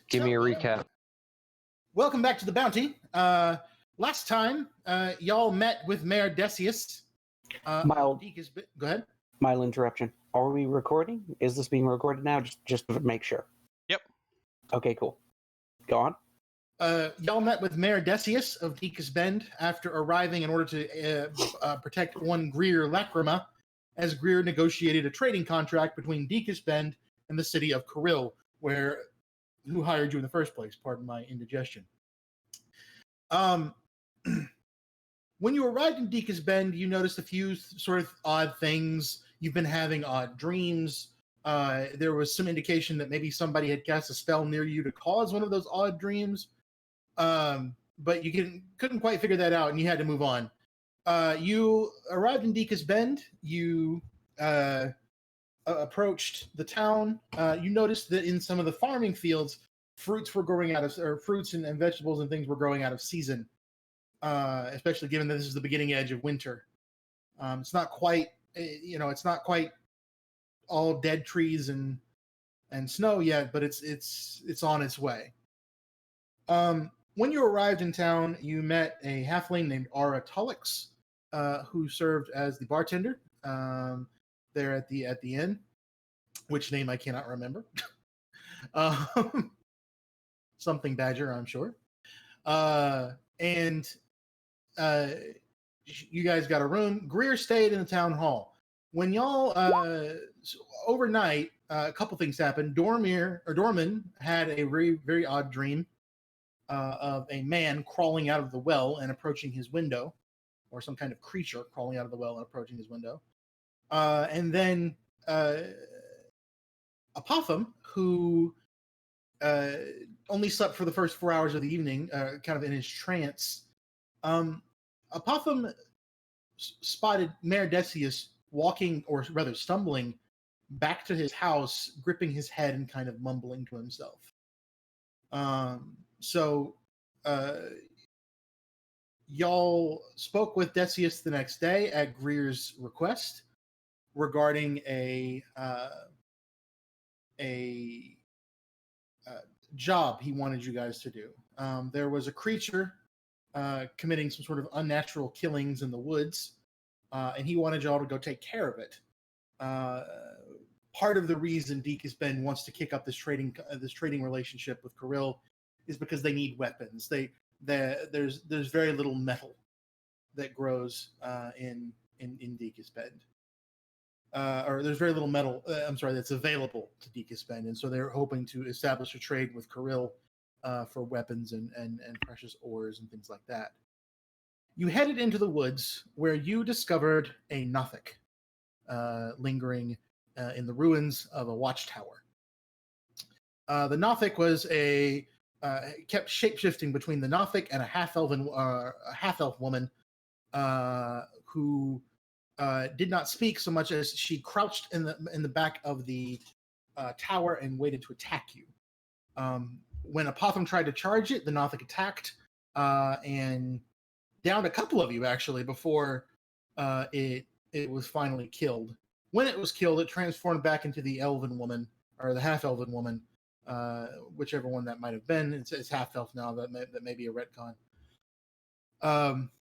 Give me a recap. Welcome back to the Bounty. Last time, y'all met with Mayor Decius. Mild. Go ahead. Mild interruption. Are we recording? Is this being recorded now? Just to make sure. Yep. Okay, cool. Go on. Y'all met with Mayor Decius of Decus Bend after arriving in order to protect one Greer Lacrima, as Greer negotiated a trading contract between Decus Bend and the city of Kirill, who hired you in the first place. Pardon my indigestion. When you arrived in Decus Bend, you noticed a few sort of odd things. You've been having odd dreams. There was some indication that maybe somebody had cast a spell near you to cause one of those odd dreams. But you couldn't quite figure that out, and you had to move on. You arrived in Decus Bend. You approached the town. You noticed that in some of the farming fields, fruits and vegetables and things were growing out of season, especially given that this is the beginning edge of winter. It's not quite, it's not quite all dead trees and snow yet, but it's on its way. When you arrived in town, you met a halfling named Ara Tullix, who served as the bartender there at the inn, which name I cannot remember. Something Badger, I'm sure. And you guys got a room. Greer stayed in the town hall. When y'all overnight, a couple things happened. Dorman had a very, very odd dream of a man crawling out of the well and approaching his window, or some kind of creature crawling out of the well and approaching his window. And then Apotham, who only slept for the first 4 hours of the evening, kind of in his trance. Apotham spotted Mayor Decius walking, or rather stumbling, back to his house, gripping his head and kind of mumbling to himself. So y'all spoke with Decius the next day at Greer's request regarding a job he wanted you guys to do. There was a creature committing some sort of unnatural killings in the woods, and he wanted y'all to go take care of it. Part of the reason Decus Bend wants to kick up this trading relationship with Kirill is because they need weapons. There's very little metal that grows in Decus Bend. Or there's very little metal, that's available to Decus Bend, and so they're hoping to establish a trade with Kirill for weapons and precious ores and things like that. You headed into the woods where you discovered a Nothic lingering in the ruins of a watchtower. The Nothic was kept shape-shifting between the Nothic and a half-elf woman who did not speak so much as she crouched in the back of the tower and waited to attack you. When Apotham tried to charge it, the Nothic attacked and downed a couple of you actually before it was finally killed. When it was killed, it transformed back into the elven woman, or the half-elven woman, whichever one that might have been. It's half-elf now. That may be a retcon.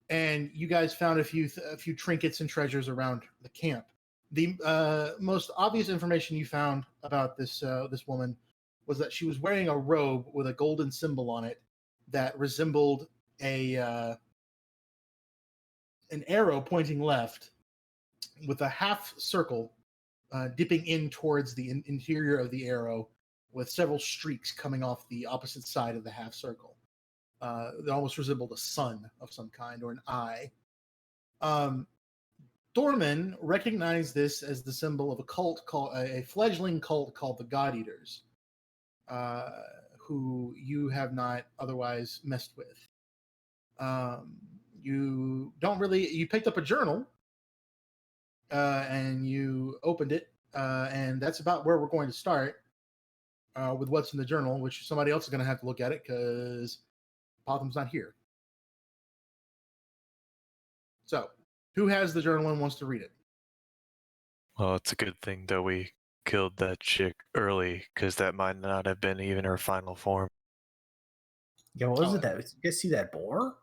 And you guys found a few trinkets and treasures around the camp. The most obvious information you found about this woman was that she was wearing a robe with a golden symbol on it that resembled an arrow pointing left, with a half circle dipping in towards the interior of the arrow, with several streaks coming off the opposite side of the half circle. It almost resembled a sun of some kind, or an eye. Dorman recognized this as the symbol of a fledgling cult called the God Eaters, who you have not otherwise messed with. You picked up a journal, and you opened it, and that's about where we're going to start with what's in the journal, which somebody else is going to have to look at it because Potham's not here. So, who has the journal and wants to read it? Well, it's a good thing that we killed that chick early, because that might not have been even her final form. Yeah, what was it? That you guys see that boar?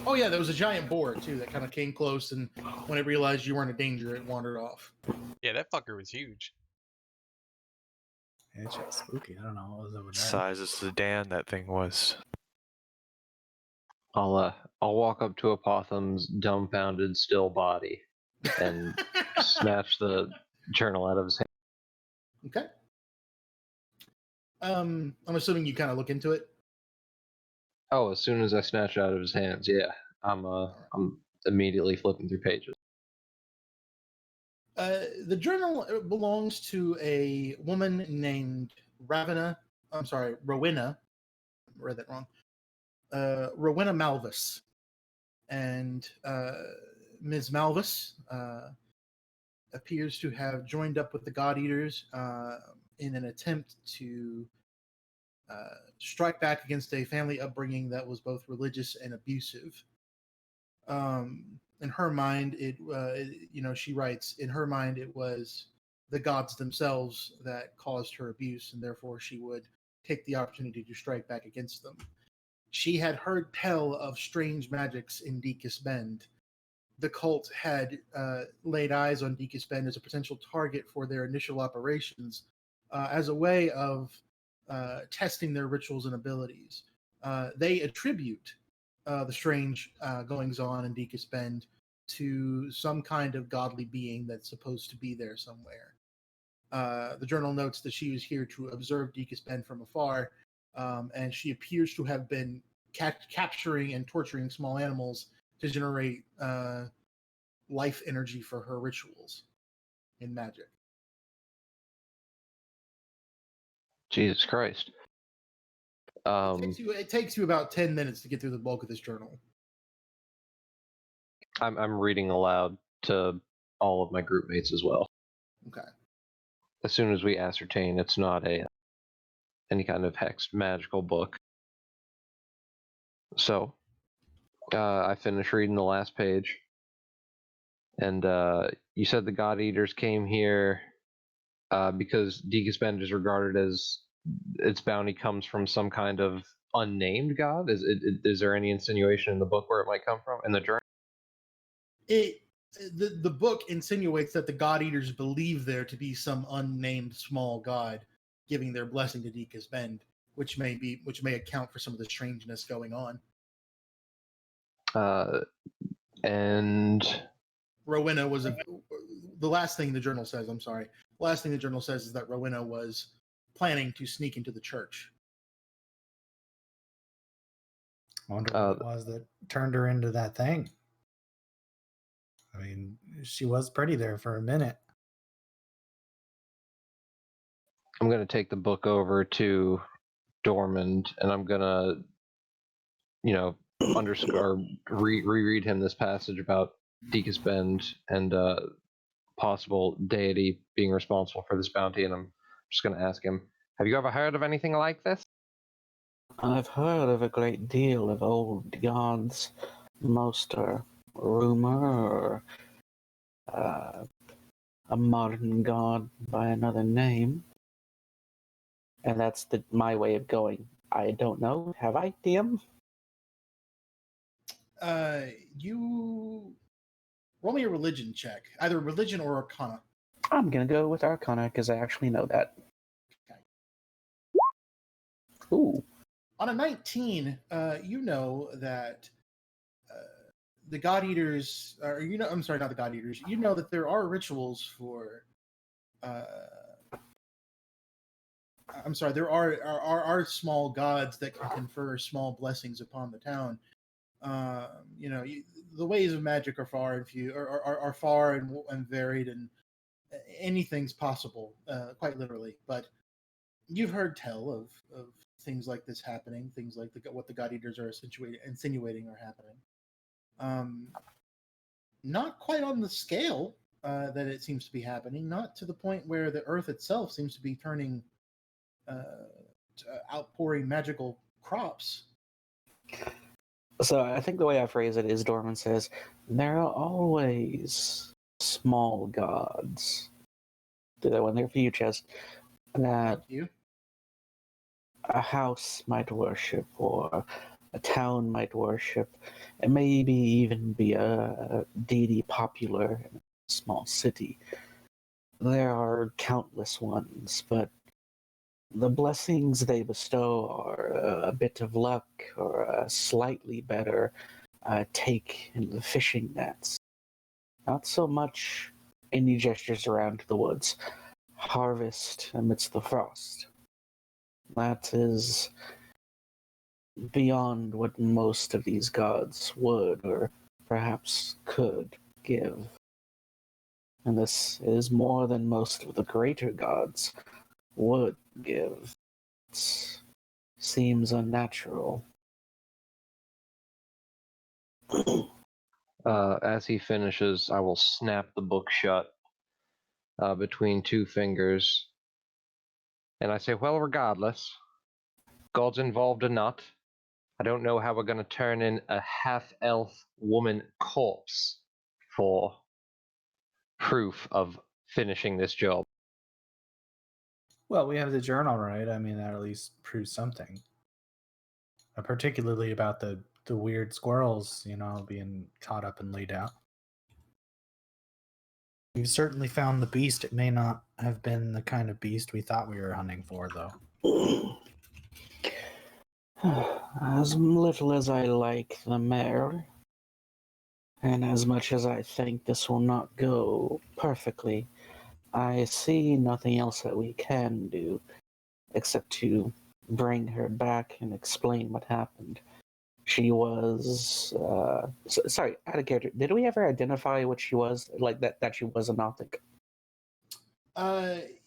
Oh yeah, there was a giant boar too that kind of came close, and when it realized you weren't in danger, it wandered off. Yeah, that fucker was huge. Yeah, it's just spooky. I don't know what was over there. Size of sedan that thing was. I'll walk up to Apotham's dumbfounded still body and snatch the journal out of his hand. Okay. I'm assuming you kind of look into it. Oh, as soon as I snatch it out of his hands, yeah, I'm immediately flipping through pages. The journal belongs to a woman named Rowena. I read that wrong. Rowena Malvis. And Ms. Malvis appears to have joined up with the God Eaters in an attempt to strike back against a family upbringing that was both religious and abusive. In her mind, she writes, in her mind, it was the gods themselves that caused her abuse, and therefore she would take the opportunity to strike back against them. She had heard tell of strange magics in Decus Bend. The cult had laid eyes on Decus Bend as a potential target for their initial operations as a way of testing their rituals and abilities. They attribute the strange goings on in Decus Bend to some kind of godly being that's supposed to be there somewhere. The journal notes that she was here to observe Decus Bend from afar, and she appears to have been capturing and torturing small animals to generate life energy for her rituals in magic. Jesus Christ. It takes you about 10 minutes to get through the bulk of this journal. I'm reading aloud to all of my group mates as well. Okay. As soon as we ascertain it's not any kind of hexed magical book. So, I finished reading the last page, and you said the God Eaters came here because Decus Bend is regarded as its bounty comes from some kind of unnamed god. Is there any insinuation in the book where it might come from in the journal? The book insinuates that the God Eaters believe there to be some unnamed small god giving their blessing to Decus Bend, which may account for some of the strangeness going on. And Rowena was the last thing the journal says. I'm sorry. The last thing the journal says is that Rowena was planning to sneak into the church. I wonder what it was that turned her into that thing. I mean, she was pretty there for a minute. I'm going to take the book over to Dormand, and I'm going to, underscore, reread him this passage about Decus Bend and possible deity being responsible for this bounty, and I'm just going to ask him, have you ever heard of anything like this? I've heard of a great deal of old gods. Most are rumor or a modern god by another name. And that's my way of going. I don't know. Have I, DM? You roll me a religion check, either religion or arcana. I'm gonna go with Arcana because I actually know that. Okay. Ooh. On a 19, you know that the God Eaters, I'm sorry, not the God Eaters. You know that there are rituals for. I'm sorry, there are small gods that can confer small blessings upon the town. The ways of magic are far and few, are far and varied, and anything's possible, quite literally. But you've heard tell of things like this happening, things like what the God Eaters are insinuating are happening. Not quite on the scale that it seems to be happening, not to the point where the earth itself seems to be turning, outpouring magical crops. So I think the way I phrase it is Dorman says, there are always small gods do that in their futures, that You? a house might worship or a town might worship, and maybe even be a deity popular in a small city. There are countless ones, but the blessings they bestow are a bit of luck or a slightly better take in the fishing nets. Not so much any gestures around the woods. Harvest amidst the frost. That is beyond what most of these gods would or perhaps could give. And this is more than most of the greater gods would give. It seems unnatural. As he finishes, I will snap the book shut between two fingers. And I say, well, regardless, God's involved or not, I don't know how we're going to turn in a half-elf woman corpse for proof of finishing this job. Well, we have the journal, right? I mean, that at least proves something. Particularly about the weird squirrels, being caught up and laid out. We've certainly found the beast. It may not have been the kind of beast we thought we were hunting for, though. As little as I like the mare, and as much as I think this will not go perfectly, I see nothing else that we can do except to bring her back and explain what happened. She was sorry, out of character. Did we ever identify what she was? Like that she was a Nothic?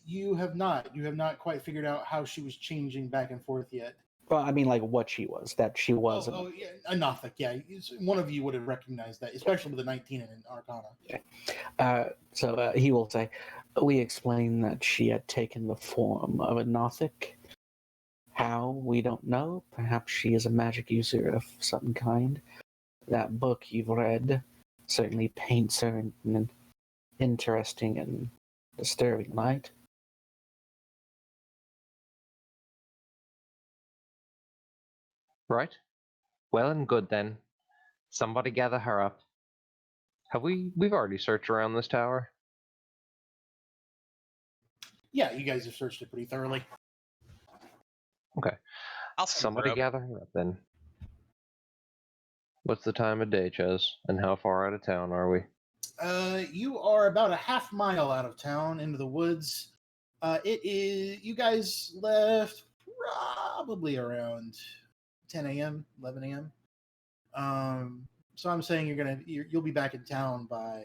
You have not. You have not quite figured out how she was changing back and forth yet. Well, I mean, like what she was. That she was. Yeah, a Nothic. Yeah, one of you would have recognized that, especially with the 19 in Arcana. Okay. So he will say, we explained that she had taken the form of a Nothic. How, we don't know. Perhaps she is a magic user of some kind. That book you've read certainly paints her in an interesting and disturbing light. Right? Well and good then. Somebody gather her up. We've already searched around this tower? Yeah, you guys have searched it pretty thoroughly. Okay. I'll scoop Somebody her up. gather her up then. What's the time of day, Ches? And how far out of town are we? You are about a half mile out of town into the woods. It is. You guys left probably around 10 a.m., 11 a.m. So I'm saying you'll be back in town by.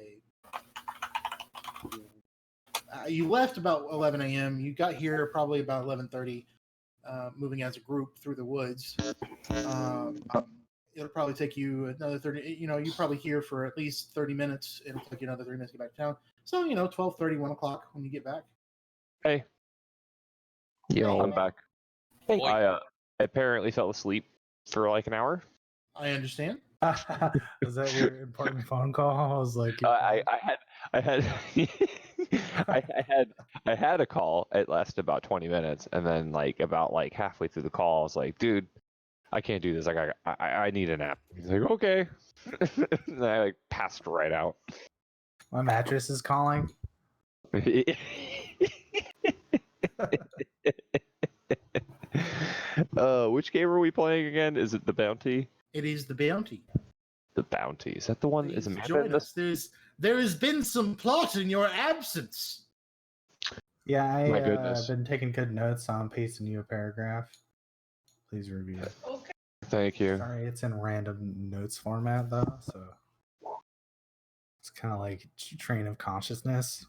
You left about 11 a.m. You got here probably about 11:30. Moving as a group through the woods. It'll probably take you another 30. You're probably here for at least 30 minutes. It'll take you another 30 minutes to get back to town. So 12:30, 1 o'clock when you get back. Hey, Yo. I'm back. Hey. Boy. I apparently fell asleep for like an hour. I understand. Was that your important phone call? I was like, I had I had a call. It lasted about 20 minutes, and then about halfway through the call, I was like, "Dude, I can't do this. I need a nap." He's like, "Okay," and I passed right out. my mattress is calling. Which game are we playing again? Is it the Bounty? It is the bounty. The Bounty. Is that the one? Is Please Amanda join in this? us. There has been some plot in your absence. Yeah, My I've goodness. been taking good notes. So I'm pasting you a paragraph. Please review. Thank you. Sorry, it's in random notes format though, so it's kind of like train of consciousness.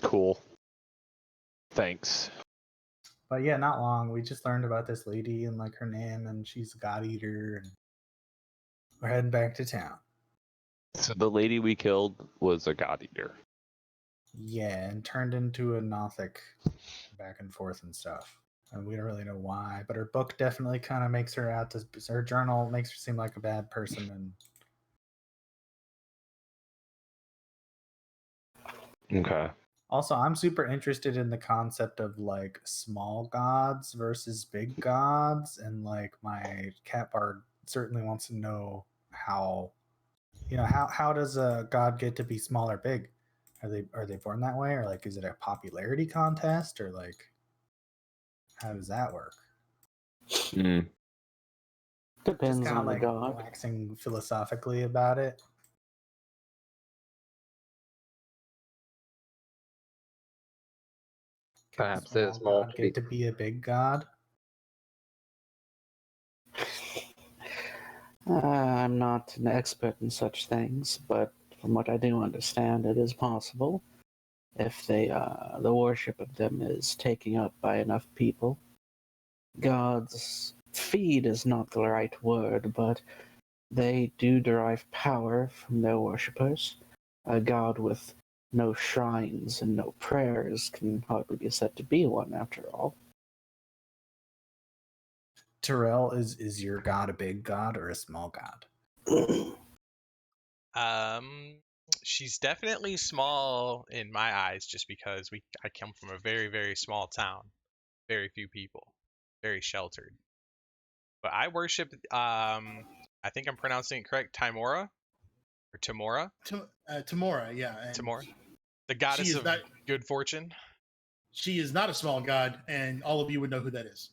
Cool. Thanks. But yeah, not long. We just learned about this lady and like her name, and she's a god eater, and we're heading back to town. So the lady we killed was a god eater. Yeah, and turned into a Nothic back and forth and stuff. And we don't really know why, but her book definitely kind of makes her out to. Her journal makes her seem like a bad person, and Okay. also, I'm super interested in the concept of like small gods versus big gods, and like my cat bard certainly wants to know how, how does a god get to be small or big? Are they born that way, or like is it a popularity contest, or like how does that work? Mm. Just Depends kind of on the like god. waxing philosophically about it. Can a Perhaps there's small more god to be. get to be a big god? I'm not an expert in such things, but from what I do understand, it is possible if the worship of them is taken up by enough people. Gods feed is not the right word, but they do derive power from their worshippers. A god with no shrines and no prayers can hardly be said to be one, after all. Terrell, is your god a big god or a small god? She's definitely small in my eyes, just because I come from a very, very small town, very few people, very sheltered. But I worship, I think I'm pronouncing it correct, Timora or Timora. Tamora, yeah, and Timora, the she goddess is of not. good fortune. She is not a small god, and all of you would know who that is.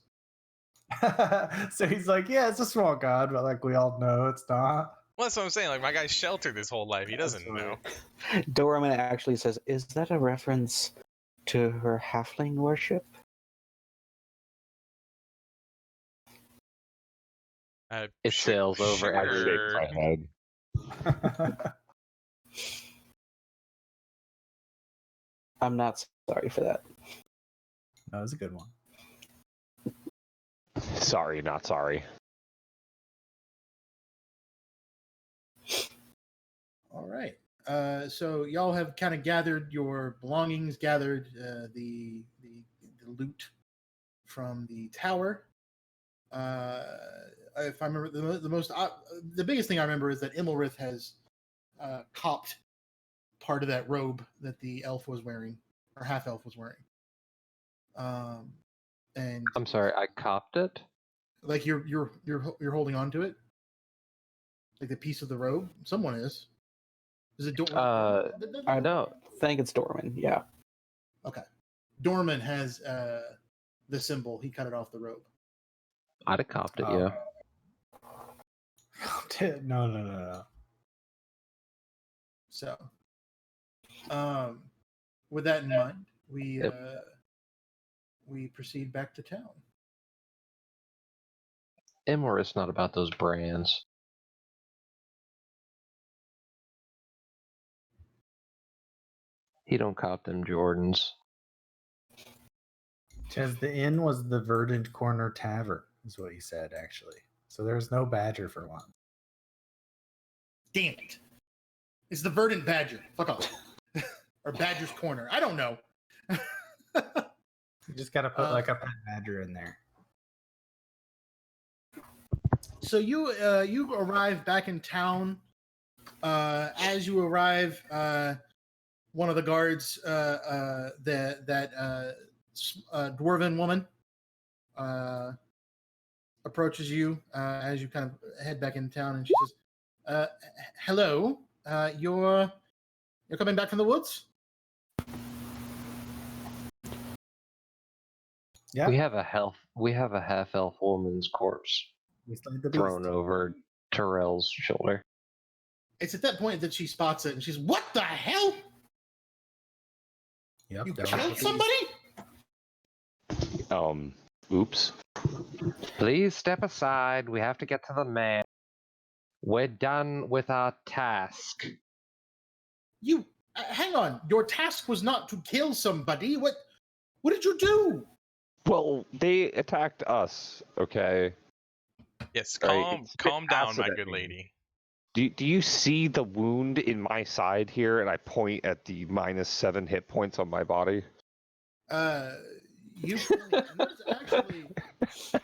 So he's like, yeah, it's a small god, but like we all know it's not. Well, that's what I'm saying. Like, my guy's sheltered his whole life. He doesn't know. Dorman actually says, "Is that a reference to her halfling worship?" It sails over I every. shake my head. I'm not sorry for that. That was a good one. Sorry, not sorry. All right. So y'all have kind of gathered your belongings, gathered the loot from the tower. If I remember, the biggest thing I remember is that Immelrith has copped part of that robe that the elf was wearing, or half elf was wearing. And I'm sorry, I copped it. like you're holding on to it, like the piece of the robe. Someone is. Is it Dorman? I don't. I think it's Dorman, yeah. Okay. Dorman has the symbol. He cut it off the robe. I'd have copped it, Oh, yeah. okay. No. So, with that in mind, we proceed back to town. Imor is not about those brands. He don't cop them Jordans. Chaz, the inn was the Verdant Corner Tavern, is what he said, actually. So there's no badger for one. Damn it! It's the Verdant Badger. Fuck off. Or Badger's Corner. I don't know. You just got to put like a pet badger in there. So you arrive back in town. As you arrive, one of the guards, that dwarven woman, approaches you as you kind of head back into town, and she says, "Hello, you're coming back from the woods?" Yeah. We have a half elf woman's corpse We slayed the beast. thrown over Terrell's shoulder. It's at that point that she spots it, and she's, "What the hell? Yep, You there was killed the beast. somebody?" Oops. Please step aside. We have to get to the man. We're done with our task. You hang on. Your task was not to kill somebody. What did you do? Well, they attacked us, okay? Yes, Right, calm down, my acid at good me. lady. Do you see the wound in my side here? And I point at the -7 hit points on my body. You and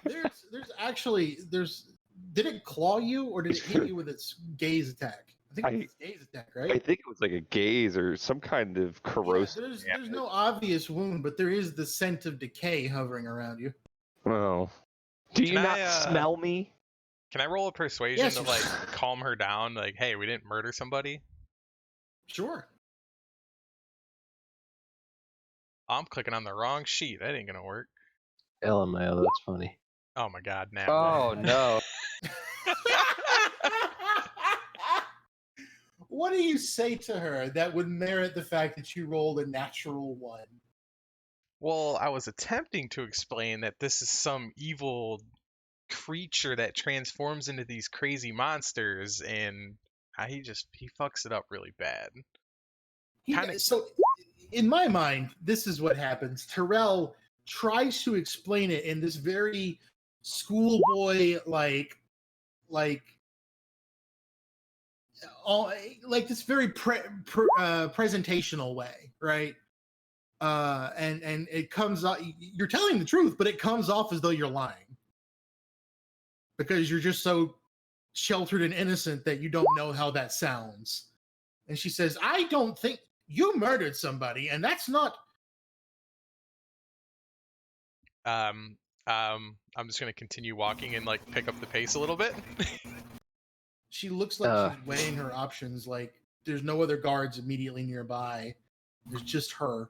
there's actually did it claw you or did it hit you with its gaze attack? I think it was its gaze attack, right? I think it was like a gaze or some kind of corrosive. There's no obvious wound, but there is the scent of decay hovering around you. Oh, do you Can not I, smell me? Can I roll a persuasion Yes, to like calm her down? Like, hey, we didn't murder somebody. Sure. I'm clicking on the wrong sheet. That ain't gonna work. LMAO, that's funny. Oh my god, nat Oh one. no. What do you say to her that would merit the fact that you rolled a natural one? Well, I was attempting to explain that this is some evil creature that transforms into these crazy monsters, and he fucks it up really bad. So, in my mind, this is what happens. Terrell tries to explain it in this very schoolboy, like this very presentational way, right? And it comes out. You're telling the truth, but it comes off as though you're lying because you're just so sheltered and innocent that you don't know how that sounds. And she says, "I don't think you murdered somebody, and that's not." I'm just gonna continue walking and like pick up the pace a little bit. She looks like she's weighing her options. Like there's no other guards immediately nearby. There's just her.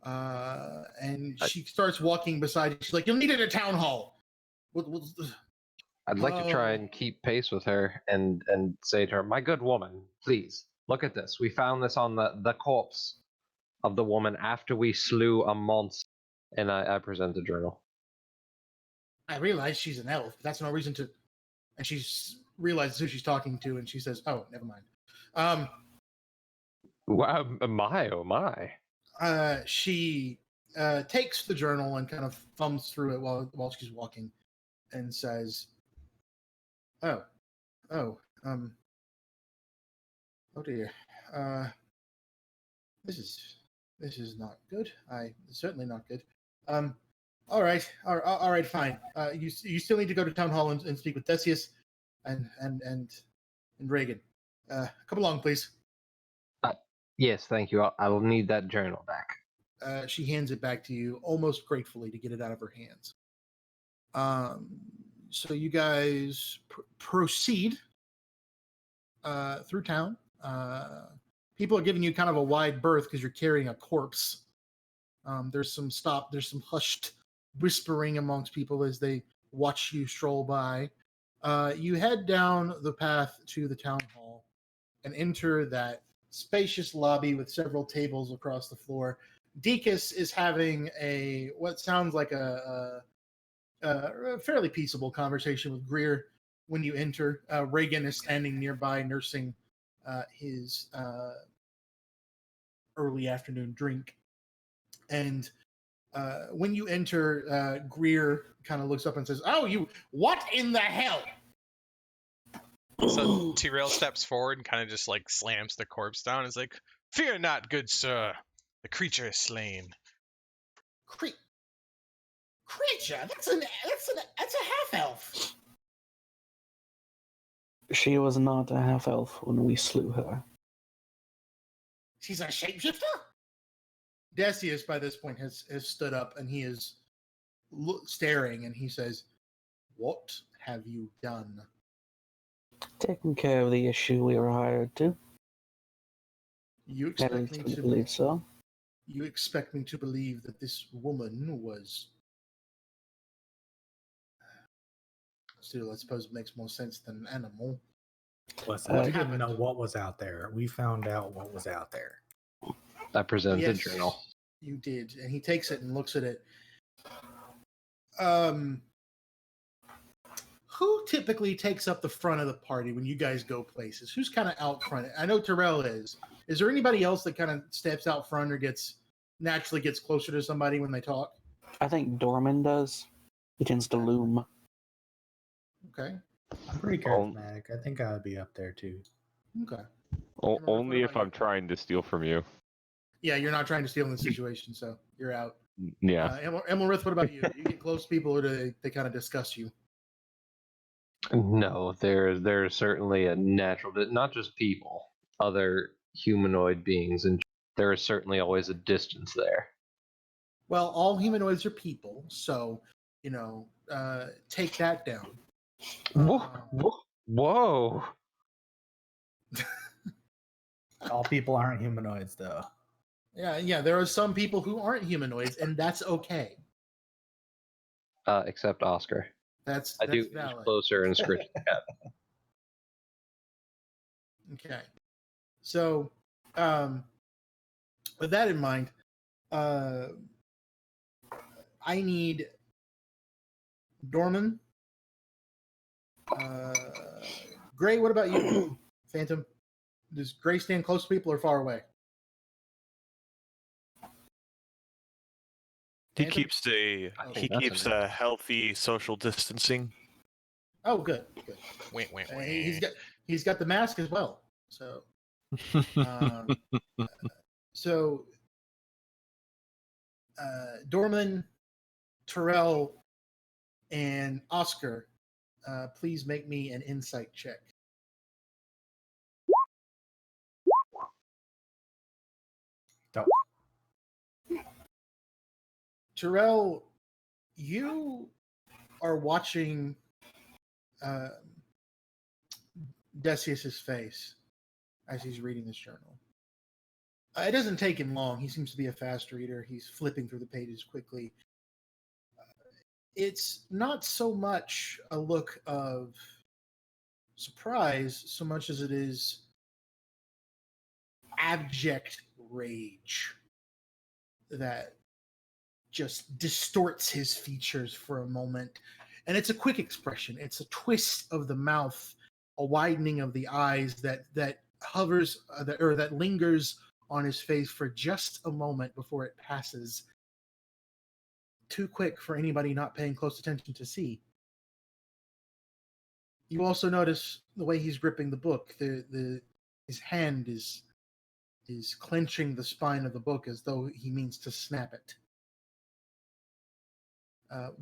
And she starts walking beside you. She's like, "You'll need it at town hall." I'd like to try and keep pace with her and say to her, "My good woman, please look at this. We found this on the corpse of the woman after we slew a monster." And I present the journal. I realize she's an elf, but that's no reason to. And she realizes who she's talking to, and she says, "Oh, never mind." Wow, my oh my. She takes the journal and kind of thumbs through it while she's walking, and says, "Oh dear. This is not good. Certainly not good. All right, fine. You still need to go to town hall and speak with Decius and Reagan. Come along, please." Yes, thank you. I will need that journal back. She hands it back to you almost gratefully to get it out of her hands. So you guys proceed through town. People are giving you kind of a wide berth because you're carrying a corpse. There's some hushed whispering amongst people as they watch you stroll by. You head down the path to the town hall and enter that spacious lobby with several tables across the floor. Decus is having what sounds like a fairly peaceable conversation with Greer when you enter. Reagan is standing nearby nursing his early afternoon drink. And when you enter, Greer kind of looks up and says, "Oh, what in the hell?" So Tyrell steps forward and kind of just like slams the corpse down. Is like, "Fear not, good sir. The creature is slain." Creature? That's a half elf. She was not a half elf when we slew her. She's a shapeshifter? Decius, by this point, has stood up and he is staring, and he says, "What have you done?" Taking care of the issue we were hired to. You expect me to believe so. You expect me to believe that this woman was... Still, I suppose it makes more sense than an animal. Listen, I didn't know what was out there. We found out what was out there. I present the Yes, journal. You did, and he takes it and looks at it. Who typically takes up the front of the party when you guys go places? Who's kind of out front? I know Terrell is. Is there anybody else that kind of steps out front or naturally gets closer to somebody when they talk? I think Dorman does. He tends to loom. Okay. I'm pretty charismatic. I think I'd be up there too. Okay. Only if I'm trying to steal from you. Yeah, you're not trying to steal in the situation, so you're out. Yeah. Emelrith, what about you? Do you get close to people, or do they kind of disgust you? No, there's certainly a natural, not just people, other humanoid beings, and there is certainly always a distance there. Well, all humanoids are people, so take that down. Whoa. All people aren't humanoids, though. Yeah. There are some people who aren't humanoids, and that's okay. Except Oscar. That's I do inch valid. closer and scritch the cat. Okay. So, with that in mind, I need Dorman. Gray, what about you? Phantom? Does Gray stand close to people or far away? He Phantom? keeps a I he think that's keeps an a healthy social distancing. Oh, good. Wait. He's got the mask as well. So, so Dorman, Terrell, and Oscar, please make me an insight check. Don't. Terrell, you are watching Decius's face as he's reading this journal. It doesn't take him long. He seems to be a fast reader. He's flipping through the pages quickly. It's not so much a look of surprise so much as it is abject rage that just distorts his features for a moment. And it's a quick expression. It's a twist of the mouth, a widening of the eyes that hovers that lingers on his face for just a moment before it passes. Too quick for anybody not paying close attention to see. You also notice the way he's gripping the book. His hand is clenching the spine of the book as though he means to snap it.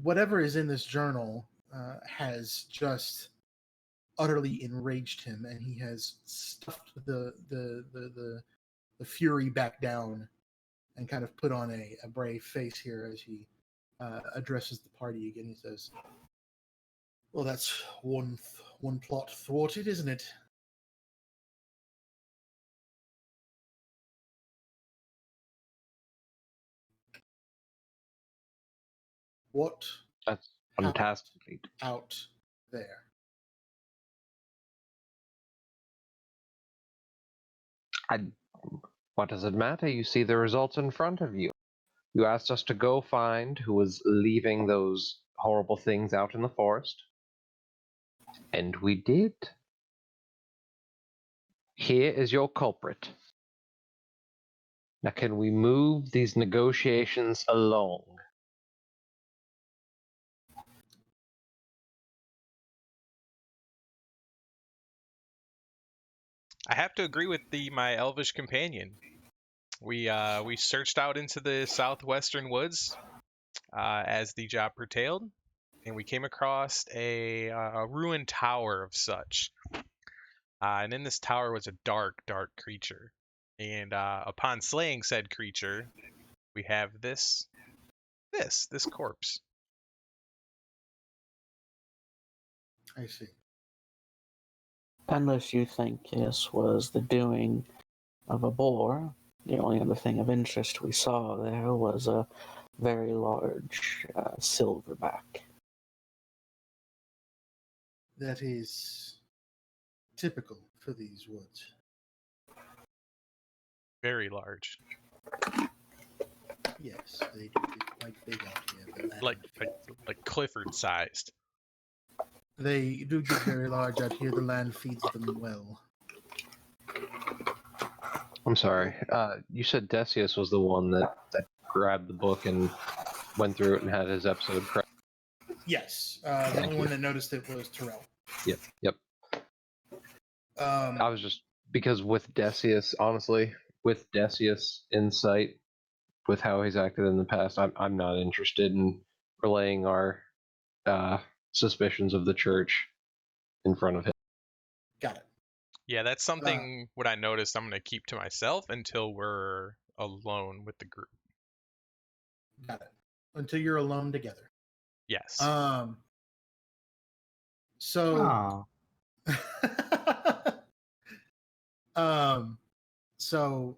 Whatever is in this journal has just utterly enraged him, and he has stuffed the fury back down and kind of put on a brave face here as he addresses the party again. He says, "Well, that's one plot thwarted, isn't it?" What That's fantastic. out there? What does it matter? You see the results in front of you. You asked us to go find who was leaving those horrible things out in the forest. And we did. Here is your culprit. Now, can we move these negotiations along? I have to agree with my elvish companion. We searched out into the southwestern woods as the job curtailed, and we came across a ruined tower of such. And in this tower was a dark creature. And upon slaying said creature, we have this corpse. I see. Unless you think this was the doing of a boar, the only other thing of interest we saw there was a very large silverback. That is typical for these woods. Very large. Yes, they do get quite big out here. Like Clifford sized. They do get very large out here. The land feeds them well. I'm sorry. You said Decius was the one that grabbed the book and went through it and had his episode correct. Yes, the only one that noticed it was Terrell. Yep. I was just because with Decius, honestly, with Decius insight, with how he's acted in the past, I'm not interested in relaying our suspicions of the church in front of him. Got it. Yeah, that's something what I noticed I'm going to keep to myself until we're alone with the group. Got it. Until you're alone together. Yes. So Oh, so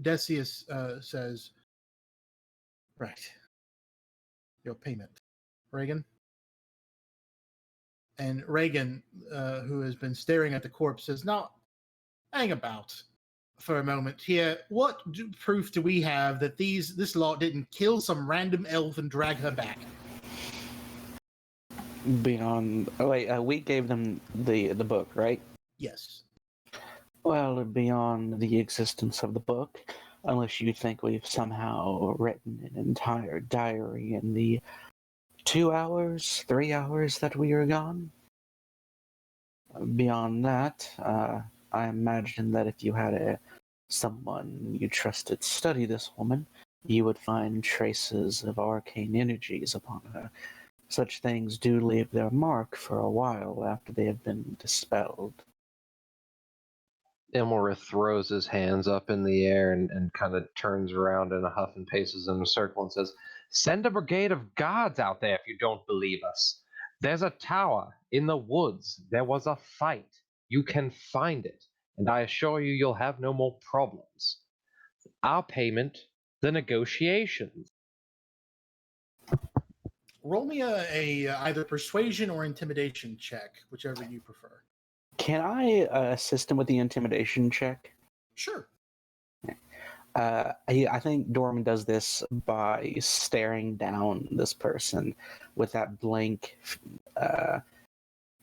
Decius says, right, your payment, Reagan. And Reagan, who has been staring at the corpse, says, now, hang about for a moment here. What proof do we have that this lot didn't kill some random elf and drag her back? Beyond, we gave them the book, right? Yes. Well, beyond the existence of the book, unless you think we've somehow written an entire diary in the 2 hours, 3 hours that we are gone. Beyond that, I imagine that if you had someone you trusted study this woman, you would find traces of arcane energies upon her. Such things do leave their mark for a while after they have been dispelled. Imolrith throws his hands up in the air and kind of turns around in a huff and paces in a circle and says, send a brigade of guards out there if you don't believe us. There's a tower in the woods. There was a fight. You can find it, and I assure you you'll have no more problems. Our payment, the negotiations. Roll me a either persuasion or intimidation check, whichever you prefer. Can I assist him with the intimidation check? Sure. I think Dorman does this by staring down this person with that blank,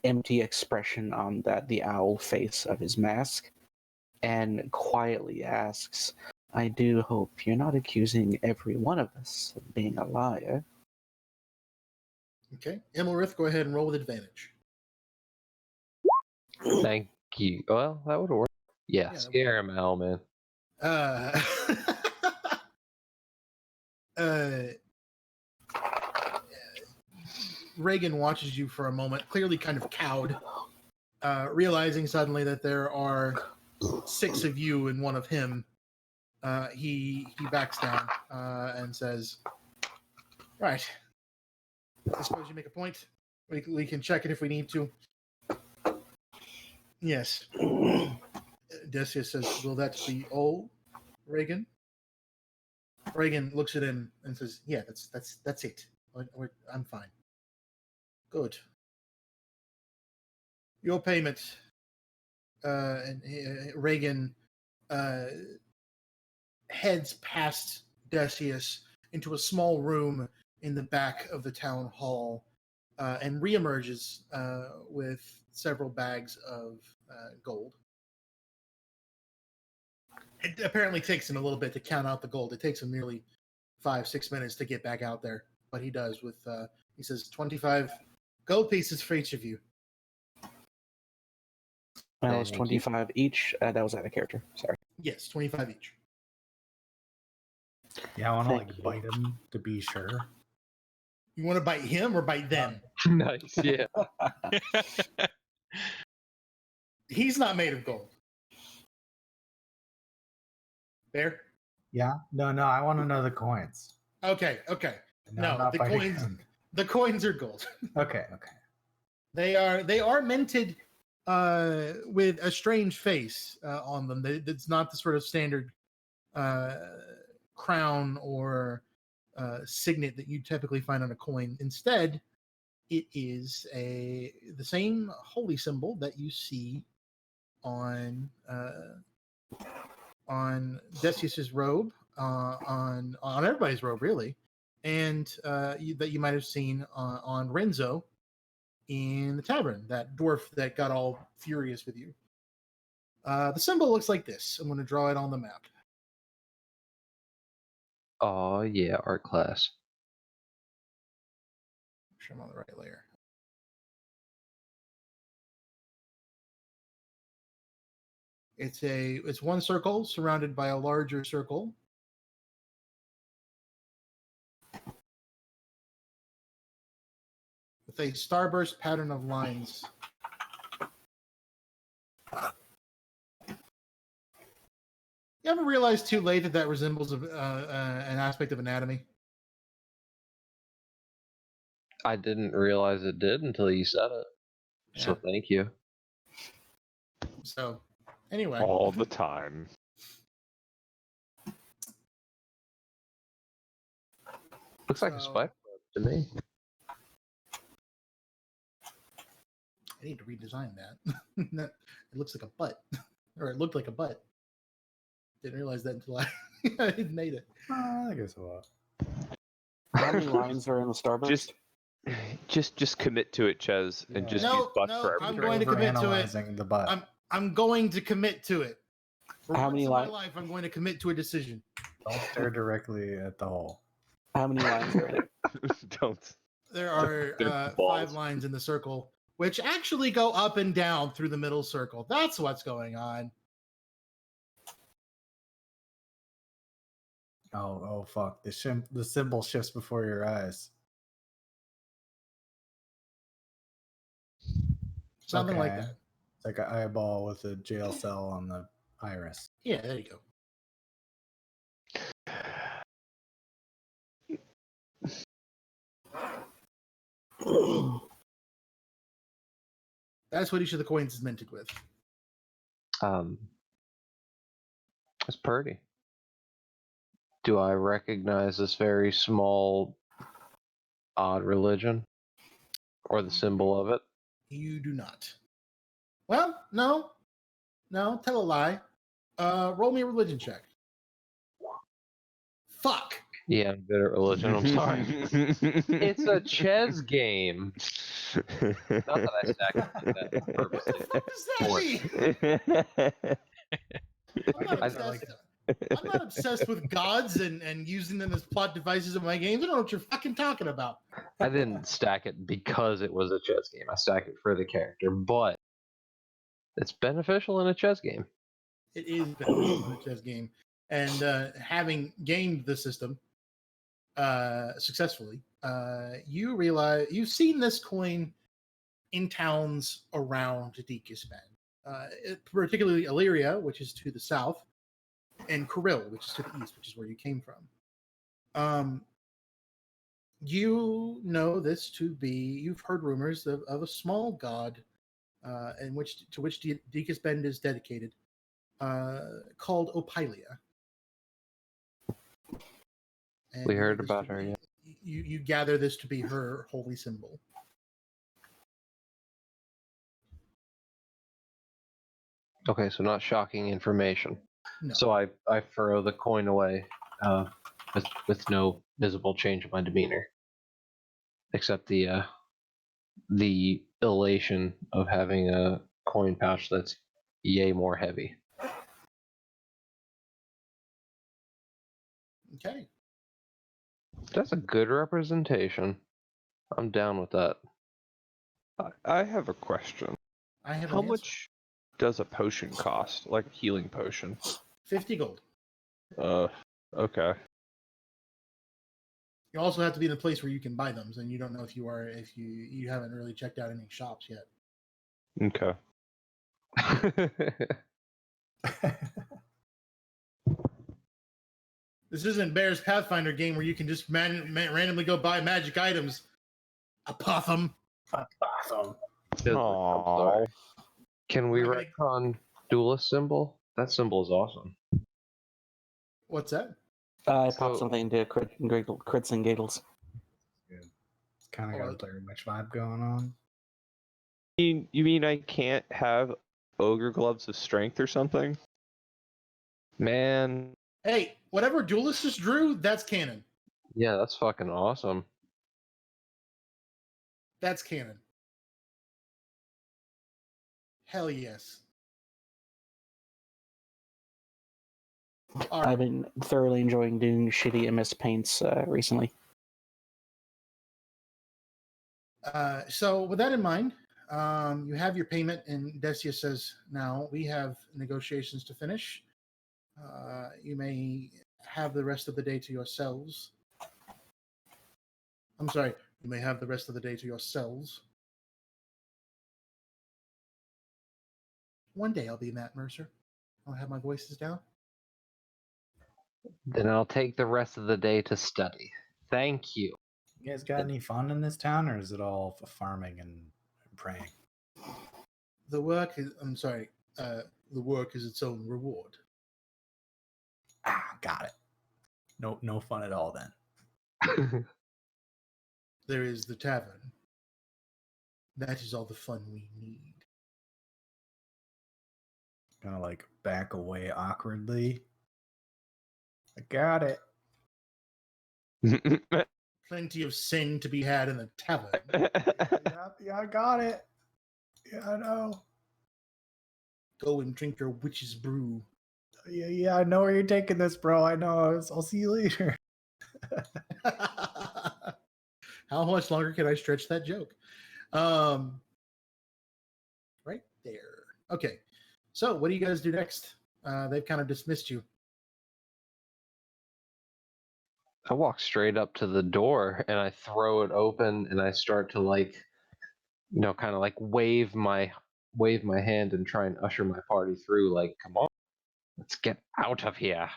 empty expression on the owl face of his mask, and quietly asks, I do hope you're not accusing every one of us of being a liar. Okay. Imolrith, go ahead and roll with advantage. Thank you. Well, that would work. Yeah, Yeah, scare him, Al, man. uh, Reagan watches you for a moment, clearly kind of cowed, realizing suddenly that there are 6 of you and 1 of him. He backs down and says, right, I suppose you make a point. We can check it if we need to. Yes. Decius says, will that be all, Reagan? Reagan looks at him and says, yeah, that's it. I'm fine. Good. Your payment. And Reagan heads past Decius into a small room in the back of the town hall and reemerges with several bags of gold. It apparently takes him a little bit to count out the gold. It takes him nearly 5-6 minutes to get back out there, but he does with, he says, 25 gold pieces for each of you. That was Thank you. 25 each. That was out of character. Sorry. Yes, 25 each. yeah, I want to Thank like you. bite him to be sure. You want to bite him or bite them? Nice, yeah. He's not made of gold. There? Yeah, no, I want to know the coins. Okay. No, I'm No, not the biting coins him. the coins are gold. Okay. They are minted with a strange face on them. It's not the sort of standard crown or signet that you typically find on a coin. Instead, it is the same holy symbol that you see on Decius's robe, on everybody's robe, really, and that you might have seen on Renzo in the tavern, that dwarf that got all furious with you. The symbol looks like this. I'm going to draw it on the map. Oh, yeah, art class. Make sure I'm on the right layer. It's one circle surrounded by a larger circle, with a starburst pattern of lines. You ever realize too late that that resembles an aspect of anatomy? I didn't realize it did until you said it. So Yeah. thank you. So, anyway. All the time. Looks like a So- spider web to me. I need to redesign that. It looks like a butt, or it looked like a butt. Didn't realize that until I made it. I guess a lot. How many lines are in the starburst? Just commit to it, Ches, and Yeah. just No, use butt no, for I'm everything. going to commit to it. Overanalyzing the butt. I'm going to commit to it. For How once many in my lines? life, I'm going to commit to a decision. Don't stare directly at the hole. How many lines are in it? Don't. There are They're 5 balls. lines in the circle, which actually go up and down through the middle circle. That's what's going on. Oh, fuck. The symbol shifts before your eyes. Something like Okay. that. It's like an eyeball with a jail cell on the iris. Yeah, there you go. That's what each of the coins is minted with. It's pretty. Do I recognize this very small, odd religion? Or the symbol of it? You do not. Well, no. Tell a lie. Roll me a religion check. Fuck. Yeah, I'm good at religion. I'm sorry. It's a chess game. Not that I stacked that purposely. What does that mean? I'm not I obsessed. like I'm not obsessed with gods and using them as plot devices in my games. I don't know what you're fucking talking about. I didn't stack it because it was a chess game. I stacked it for the character, but it's beneficial in a chess game. It is beneficial in a chess game, and having gamed the system successfully, you realize you've seen this coin in towns around Decus Bend, particularly Illyria, which is to the south, and Kirill, which is to the east, which is where you came from. You know this to be. You've heard rumors of a small god, to which Decus Bend is dedicated, called Opilia. And We you know heard this about to her, be- yeah. You gather this to be her holy symbol. Okay, so not shocking information. No. So I throw the coin away with no visible change in my demeanor, except the elation of having a coin pouch that's yay more heavy. Okay. That's a good representation. I'm down with that. I have a question. I have How an answer. much does a potion cost? Like a healing potion? 50 gold. Okay. You also have to be in a place where you can buy them, and you don't know if you haven't really checked out any shops yet. Okay. This isn't Bear's Pathfinder game where you can just randomly go buy magic items. Apothum. Awesome. I'm sorry. Can we I'm not retcon duelist symbol? That symbol is awesome. What's that? I So- popped something into crits and giggles. It's kind of got a Blair Witch vibe going on. You mean I can't have ogre gloves of strength or something? Man, Hey, whatever Duelist just drew, that's canon. yeah, that's fucking awesome. That's canon. Hell yes. All right. I've been thoroughly enjoying doing shitty MS paints recently. So with that in mind, you have your payment, and Decius says, now we have negotiations to finish. You may have the rest of the day to yourselves. I'm sorry, You may have the rest of the day to yourselves. One day I'll be Matt Mercer. I'll have my voices down. Then I'll take the rest of the day to study. Thank you. You guys got any fun in this town, or is it all farming and praying? The work is, the work is its own reward. Ah, got it. No fun at all then. There is the tavern. That is all the fun we need. Gonna like back away awkwardly. I got it. Plenty of sin to be had in the tavern. Yeah, I got it. Yeah, I know. Go and drink your witch's brew. Yeah, I know where you're taking this, bro. I know. I'll see you later. How much longer can I stretch that joke? Right there. Okay. So what do you guys do next? They've kind of dismissed you. I walk straight up to the door and I throw it open and I start to kind of like wave my hand and try and usher my party through. Like, come on, let's get out of here.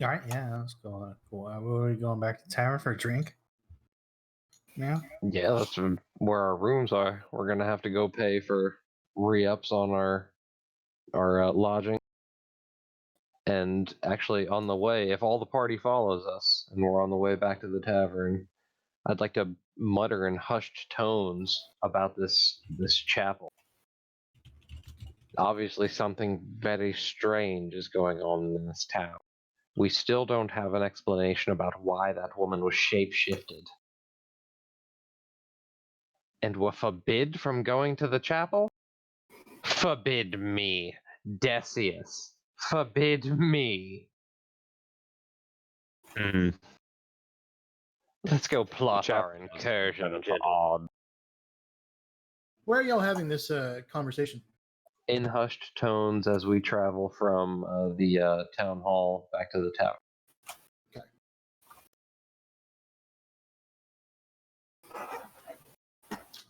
All right, yeah, let's go. Are we going back to the tavern for a drink? Yeah. Yeah, that's where our rooms are. We're gonna have to go pay for re-ups on our lodging. And actually, on the way, if all the party follows us and we're on the way back to the tavern, I'd like to mutter in hushed tones about this chapel. Obviously, something very strange is going on in this town. We still don't have an explanation about why that woman was shape-shifted. And we're forbid from going to the chapel? Forbid me, Decius. Forbid me. Let's go plot our incursion for odd. Where are y'all having this conversation? In hushed tones as we travel from the town hall back to the tower. Okay.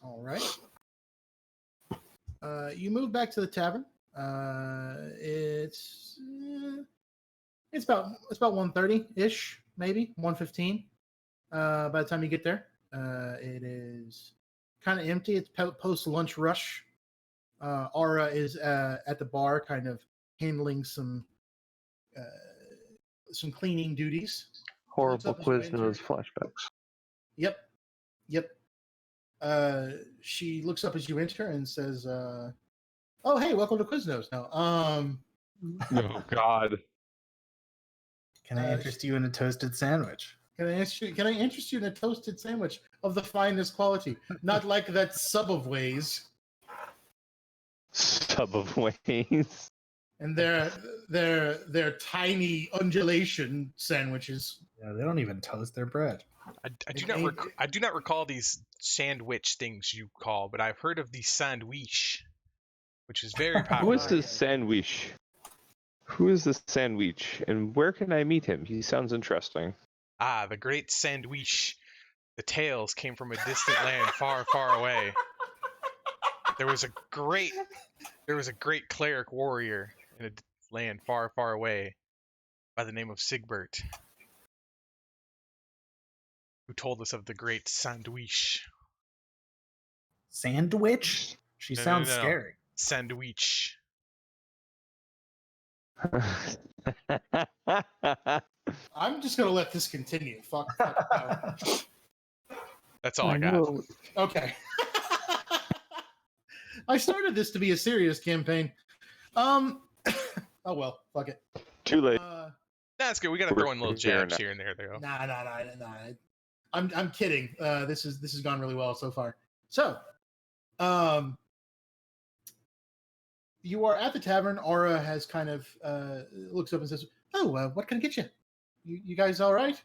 All right. You move back to the tavern. It's about 1:30 ish, maybe 1:15. By the time you get there, it is kind of empty. It's post lunch rush. Aura is at the bar, kind of handling some cleaning duties. Horrible Quiznos flashbacks. Yep. She looks up as you enter and says, "Oh, hey, welcome to Quiznos." Now, Oh God. Can I interest you in a toasted sandwich? Can I interest you in a toasted sandwich of the finest quality, not like that sub of ways? Sub of ways. And they're tiny undulation sandwiches. Yeah, they don't even toast their bread. I do not recall these sandwich things you call, but I've heard of the sandwich, which is very Who popular. is this sandwich? Who is this sandwich, and where can I meet him? He sounds interesting. Ah, the great sandwich. The tales came from a distant land far, far away. There was a great cleric warrior in a land far, far away by the name of Sigbert, who told us of the great sandwich. Sandwich? She sounds scary. Sandwich. I'm just gonna let this continue. Fuck no. That's all I got. Okay. I started this to be a serious campaign. Oh well, fuck it. Too late. That's good. We gotta throw in little jabs here and there, though. Nah. I'm kidding. This has gone really well so far. So, you are at the tavern. Aura has kind of looks up and says, "Oh, what can I get you? You guys all right?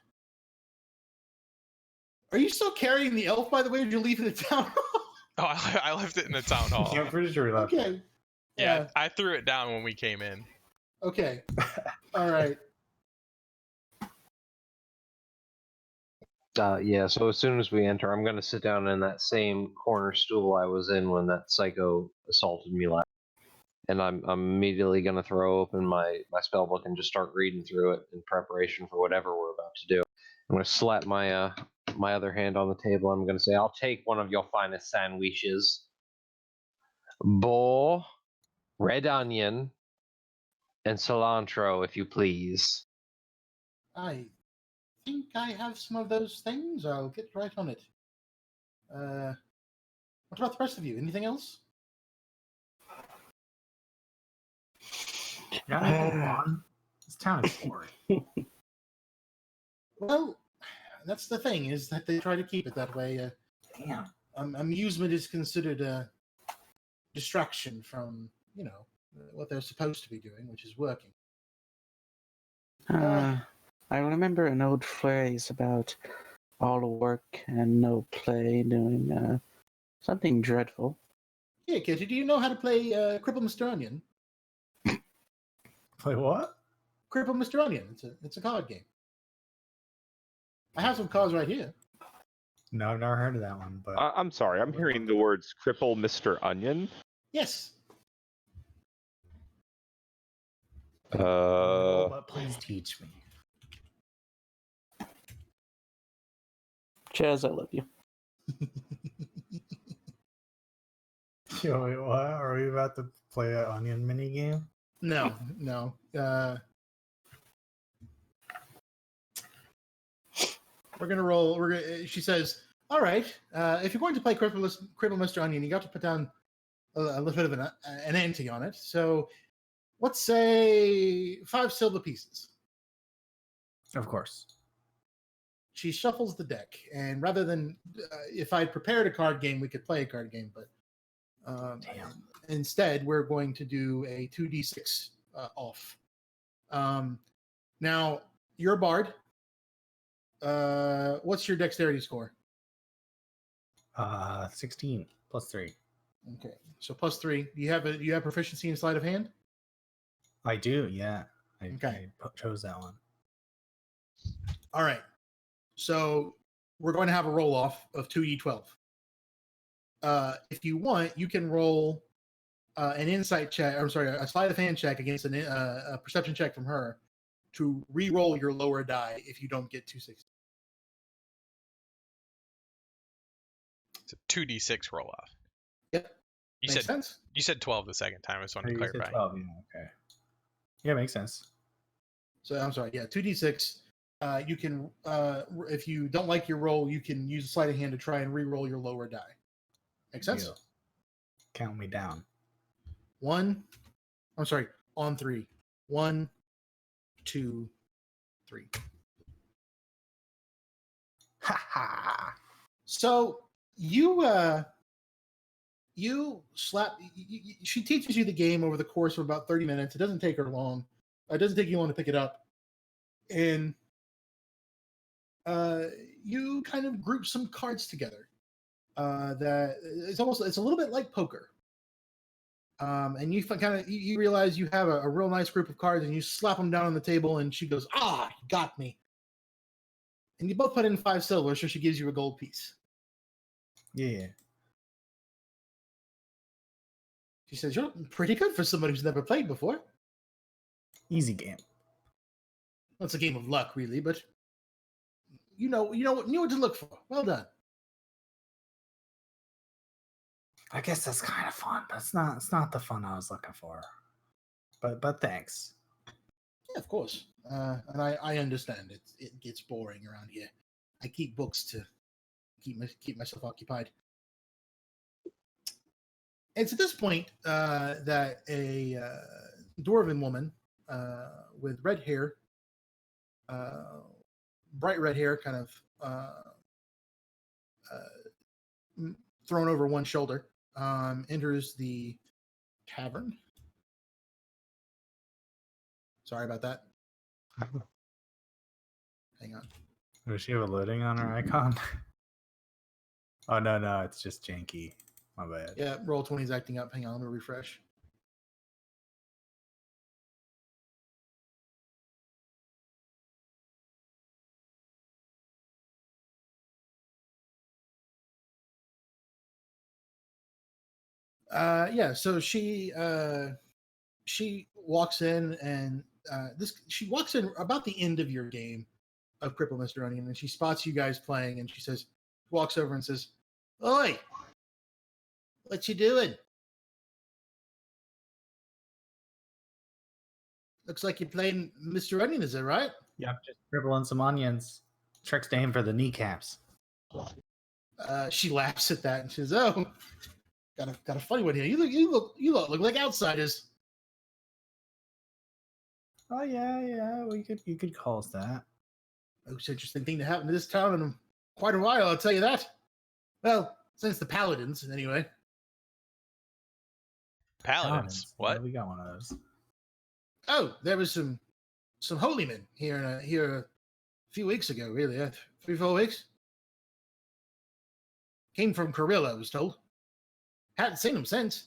Are you still carrying the elf, by the way? Or did you leave it in the town hall?" Oh, I left it in the town hall. Yeah, I'm pretty sure we left. Okay. Yeah, I threw it down when we came in. Okay. All right. Yeah, so as soon as we enter, I'm going to sit down in that same corner stool I was in when that psycho assaulted me last. And I'm immediately going to throw open my spell book and just start reading through it in preparation for whatever we're about to do. I'm going to slap my my other hand on the table. I'm going to say, I'll take one of your finest sandwiches. Boar, red onion, and cilantro, if you please. I think I have some of those things. I'll get right on it. What about the rest of you? Anything else? Got anything fun? This town is boring. Well, that's the thing, is that they try to keep it that way. Damn. Amusement is considered a distraction from, what they're supposed to be doing, which is working. I remember an old phrase about all work and no play doing something dreadful. Here, Kitty, do you know how to play Cripple Mr. Onion? Play what? Cripple Mr. Onion. It's a card game. I have some cards right here. No, I've never heard of that one, but I'm sorry. I'm hearing the words "cripple Mr. Onion." Yes. but please teach me. Chaz, I love you. Yo, wait, what? Are we about to play an onion mini game? No. We're gonna roll. She says, "All right. If you're going to play Cripple Mr. Onion, you got to put down a little bit of an ante on it. So, let's say 5 silver pieces." Of course. She shuffles the deck, and rather than if I'd prepared a card game, we could play a card game, but instead we're going to do a 2d6 off. Now, you're a bard. What's your dexterity score? 16 plus 3. Okay, so plus 3. Do you have proficiency in sleight of hand? I do, yeah. I chose that one. All right. So we're going to have a roll off of 2d12. If you want, you can roll an insight check. I'm sorry, a sleight of hand check against a perception check from her to re-roll your lower die if you don't get 260. It's a 2d6 roll off. Yep. You Makes said sense. You said 12 the second time. I just wanted to You said clarify. 12, yeah, okay. Yeah, makes sense. So I'm sorry. Yeah, 2d6. You can, if you don't like your roll, you can use a sleight of hand to try and re-roll your lower die. Make sense? Deal. Count me down. 1. I'm sorry. On 3. 1, 2, 3. Ha ha! So you slap. She teaches you the game over the course of about 30 minutes. It doesn't take her long. It doesn't take you long to pick it up, and you kind of group some cards together. That it's a little bit like poker. And you realize you have a real nice group of cards, and you slap them down on the table, and she goes, "Ah, you got me." And you both put in 5 silver, so she gives you a gold piece. Yeah. She says, "You're pretty good for somebody who's never played before." Easy game. Well, it's a game of luck, really, but you knew what to look for. Well done. I guess that's kind of fun, but it's not the fun I was looking for. But thanks. Yeah, of course. And I understand it gets boring around here. I keep books to keep myself occupied. It's at this point that a dwarven woman with red hair, bright red hair, kind of thrown over one shoulder, enters the tavern. Sorry about that. Hang on. Does she have a loading on her icon? Oh, no, it's just janky. My bad. Yeah, Roll20 is acting up. Hang on, let me refresh. Yeah. So she walks in, and she walks in about the end of your game of Cripple Mr. Onion, and she spots you guys playing, and she walks over and says, "Oi, what you doing? Looks like you're playing Mr. Onion, is that right?" Yep, just dribbling some onions. Tricks to aim for the kneecaps. She laughs at that and she says, "Oh, got a funny one here. You look like outsiders." Oh yeah, you could call us that. Most interesting thing to happen to this town in quite a while, I'll tell you that. Well, since the Paladins, anyway. Paladins. Yeah, What? we got one of those. Oh, there was some holy men here a few weeks ago, really, 3-4 weeks. Came from Carilla, I was told. Hadn't seen them since.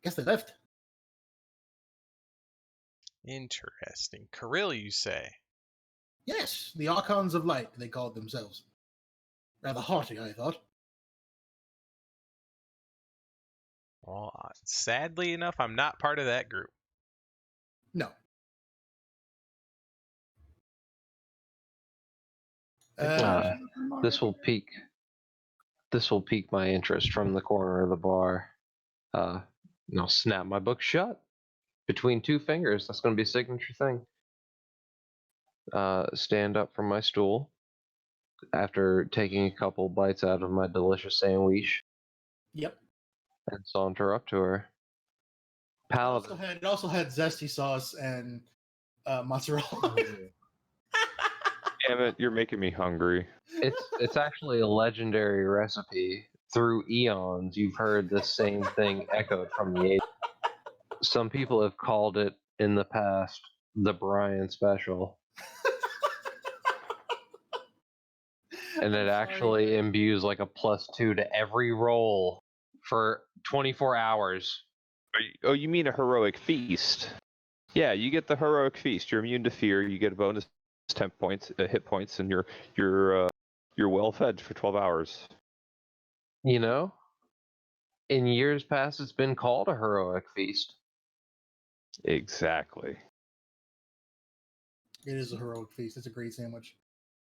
Guess they left. Interesting. Kirill, you say? Yes, the Archons of Light, they called themselves. Rather hearty, I thought. Well, sadly enough, I'm not part of that group. No. This will pique my interest from the corner of the bar. I'll snap my book shut between two fingers. That's going to be a signature thing. Stand up from my stool after taking a couple bites out of my delicious sandwich Yep. and saunter up to her. Paladin. It also had zesty sauce and mozzarella. Damn it, you're making me hungry. It's actually a legendary recipe. Through eons, you've heard the same thing echoed from the ages. Some people have called it in the past the Brian Special. And it actually imbues like a +2 to every roll for 24 hours. Oh, you mean a heroic feast? Yeah, you get the heroic feast. You're immune to fear. You get a bonus temp points, hit points, and you're well fed for 12 hours. You know, in years past, it's been called a heroic feast. Exactly. It is a heroic feast. It's a great sandwich.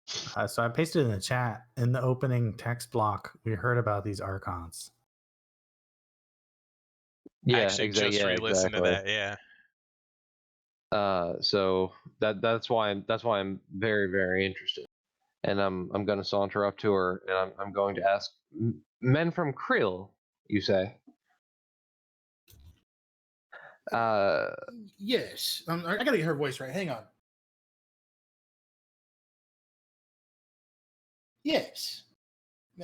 So I pasted in the chat in the opening text block. We heard about these archons. Yeah, I actually just re-listened to that. Yeah. So that's why I'm very, very interested, and I'm going to saunter up to her, and I'm going to ask, men from Krill, you say? Yes. I gotta get her voice right. Hang on. Yes.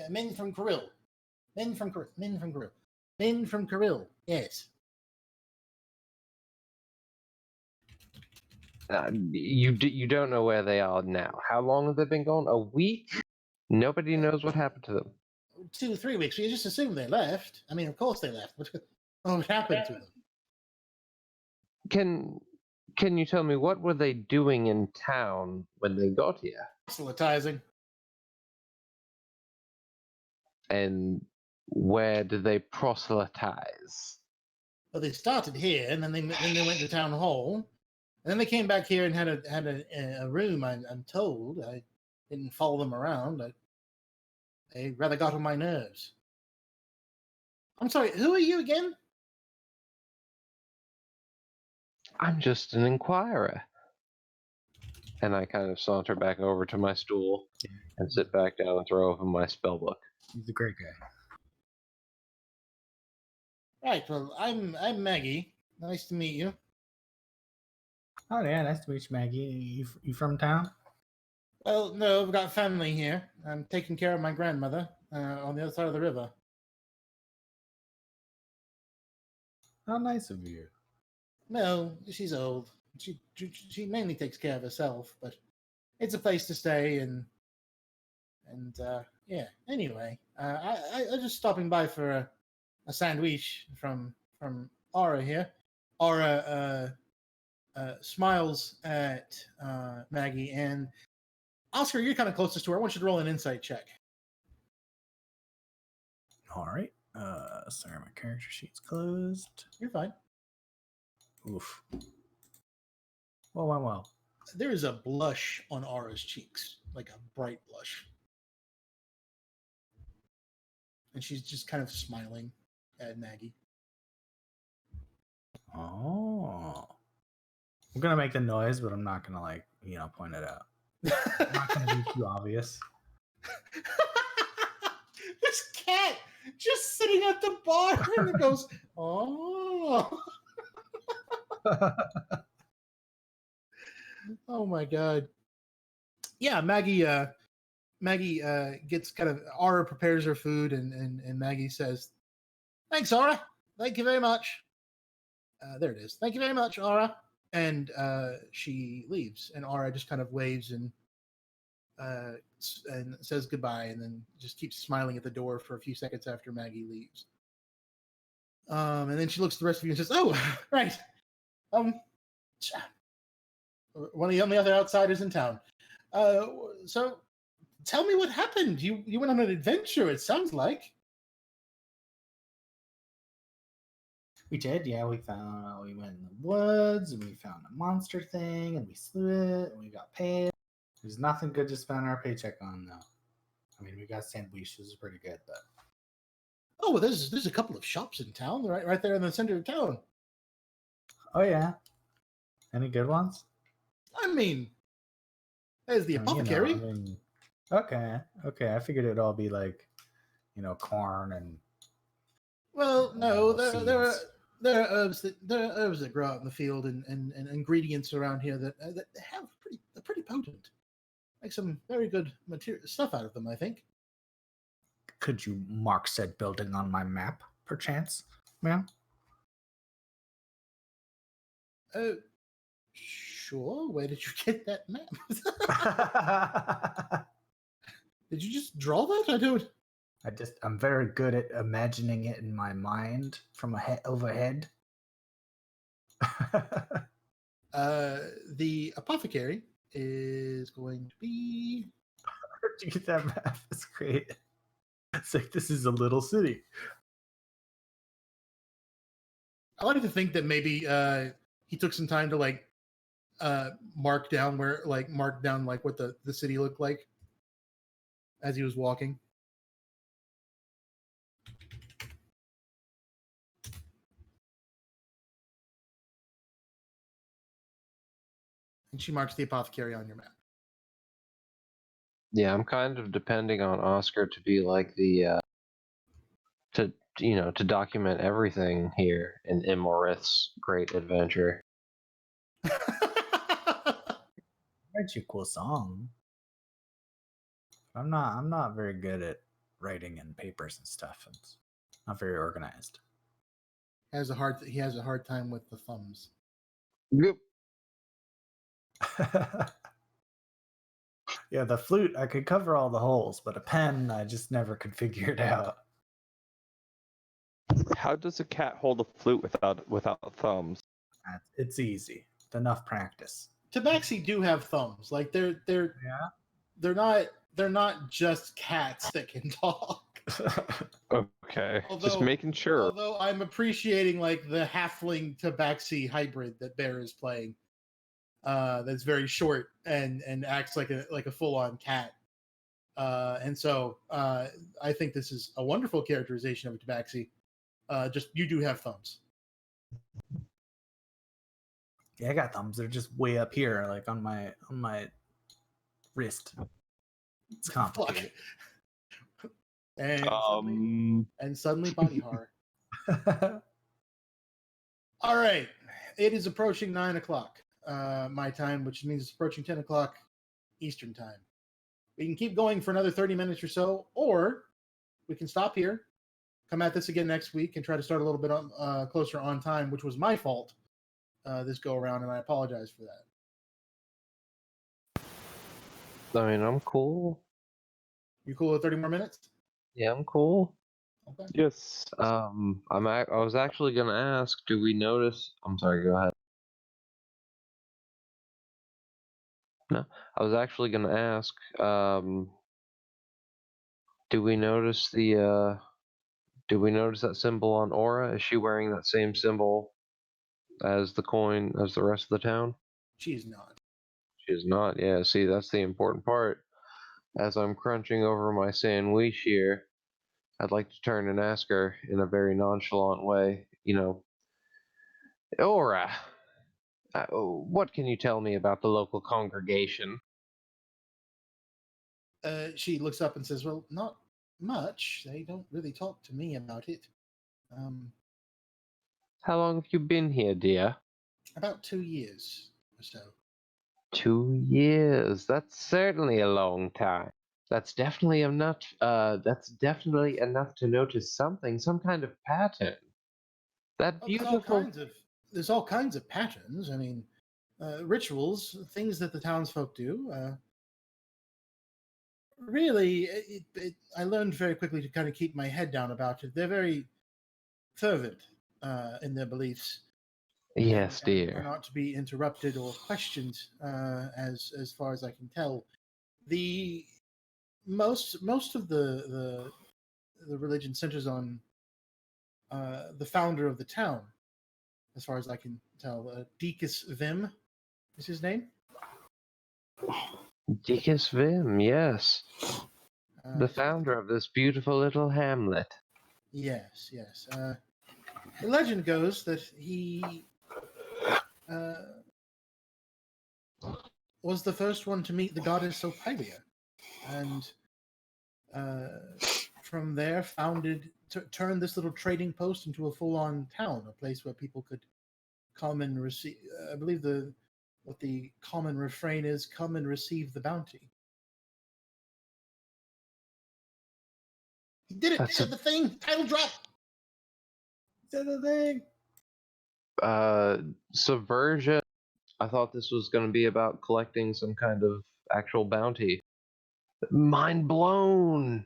Men from Kirill. Men from Kirill. Men from Kirill. Men from Kirill. Yes. You don't know where they are now. How long have they been gone? A week? Nobody knows what happened to them. 2-3 weeks. We just assumed they left. I mean, of course they left. What happened to them? Can you tell me what were they doing in town when they got here? Proselytizing. And where did they proselytize? Well, they started here, and then they went to town hall, and then they came back here and had a room. I'm told. I didn't follow them around. They rather got on my nerves. I'm sorry. Who are you again? I'm just an inquirer. And I kind of saunter back over to my stool and sit back down and throw open my spell book. He's a great guy. Right. Well, I'm Maggie. Nice to meet you. Oh yeah, nice to meet you, Maggie. You from town? Well, no, I've got family here. I'm taking care of my grandmother on the other side of the river. How nice of you. No, she's old. She mainly takes care of herself, but it's a place to stay and yeah. Anyway, I was just stopping by for a sandwich from Aura here. Aura smiles at Maggie, and Oscar, you're kind of closest to her. I want you to roll an insight check. All right. Sorry, my character sheet's closed. You're fine. Oof. Well. There is a blush on Aura's cheeks, like a bright blush. And she's just kind of smiling at Maggie. Oh. I'm gonna make the noise, but I'm not gonna point it out. I'm not gonna be too obvious. This cat just sitting at the bar and it goes, oh. Oh my god. Yeah, Maggie gets kind of Aura prepares her food and Maggie says, "Thanks, Aura. Thank you very much." There it is. Thank you very much, Aura. And she leaves, and Aura just kind of waves and says goodbye, and then just keeps smiling at the door for a few seconds after Maggie leaves. And then she looks at the rest of you and says, "Oh, right. One of the only other outsiders in town. So tell me what happened. You went on an adventure, it sounds like." We did, yeah. We went in the woods and we found a monster thing and we slew it and we got paid. There's nothing good to spend our paycheck on, though. I mean, we got sandwich, which is pretty good, but Oh, well, there's a couple of shops in town, right there in the center of town. oh yeah, any good ones? I mean, there's the apothecary. Okay. I figured it'd all be like, corn and. Well, no, seeds. there are herbs that grow out in the field and ingredients around here that have pretty potent. Make some very good material stuff out of them, I think. Could you mark said building on my map, perchance, ma'am? Sure. Where did you get that map? Did you just draw that? I don't. I'm very good at imagining it in my mind from overhead. The apothecary is going to be. Where'd you get that map? That's great. It's like, this is a little city. I like to think that maybe he took some time to mark down what the city looked like as he was walking. And she marks the apothecary on your map. Yeah, I'm kind of depending on Oscar to be like the to document everything here in Imorith's great adventure. Write you a cool song. I'm not very good at writing in papers and stuff. It's not very organized. He has a hard time with the thumbs. Yep. Yeah, the flute, I could cover all the holes, but a pen, I just never could figure it out. How does a cat hold a flute without thumbs? It's easy. It's enough practice. Tabaxi do have thumbs. Like they're not just cats that can talk. Okay, just making sure. Although I'm appreciating like the halfling Tabaxi hybrid that Bear is playing. That's very short and acts like a full-on cat. And so I think this is a wonderful characterization of a Tabaxi. Just you do have thumbs. Yeah, I got thumbs. They're just way up here, like on my wrist. It's complicated. And suddenly body horror. All right. It is approaching 9:00 my time, which means it's approaching 10:00 Eastern time. We can keep going for another 30 minutes or so, or we can stop here, come at this again next week, and try to start a little bit closer on time, which was my fault this go around, and I apologize for that. I mean, I'm cool. You cool with 30 more minutes? Yeah, I'm cool. Okay. Yes. I was actually gonna ask, do we notice? I'm sorry. Go ahead. No, I was actually gonna ask. Do we notice the Do we notice that symbol on Aura? Is she wearing that same symbol as the coin as the rest of the town? She is not. She is not. Yeah, see, that's the important part. As I'm crunching over my sandwich here, I'd like to turn and ask her in a very nonchalant way, Aura, what can you tell me about the local congregation? She looks up and says, "Well, not much. They don't really talk to me about it. Um, How long have you been here, dear? about 2 years or so." 2 years. That's certainly a long time. That's definitely enough. That's definitely enough to notice something, some kind of pattern. That Oh, beautiful. there's all kinds of patterns. I mean, rituals, things that the townsfolk do. Really, I learned very quickly to kind of keep my head down about it. They're very fervent in their beliefs, Yes, and are dear. not to be interrupted or questioned, as far as I can tell. The most of the religion centers on the founder of the town, as far as I can tell. Decus Vim is his name. Dickus Vim, yes. The Uh, founder of this beautiful little hamlet. yes, yes. The legend goes that he uh, was the first one to meet the goddess Ophelia, and uh, from there turned this little trading post into a full-on town, a place where people could come and receive. I believe what the common refrain is: "Come and receive the bounty." He did it. That's Said the thing. Title drop. Said the thing. Subversion. I thought this was going to be about collecting some kind of actual bounty. Mind blown.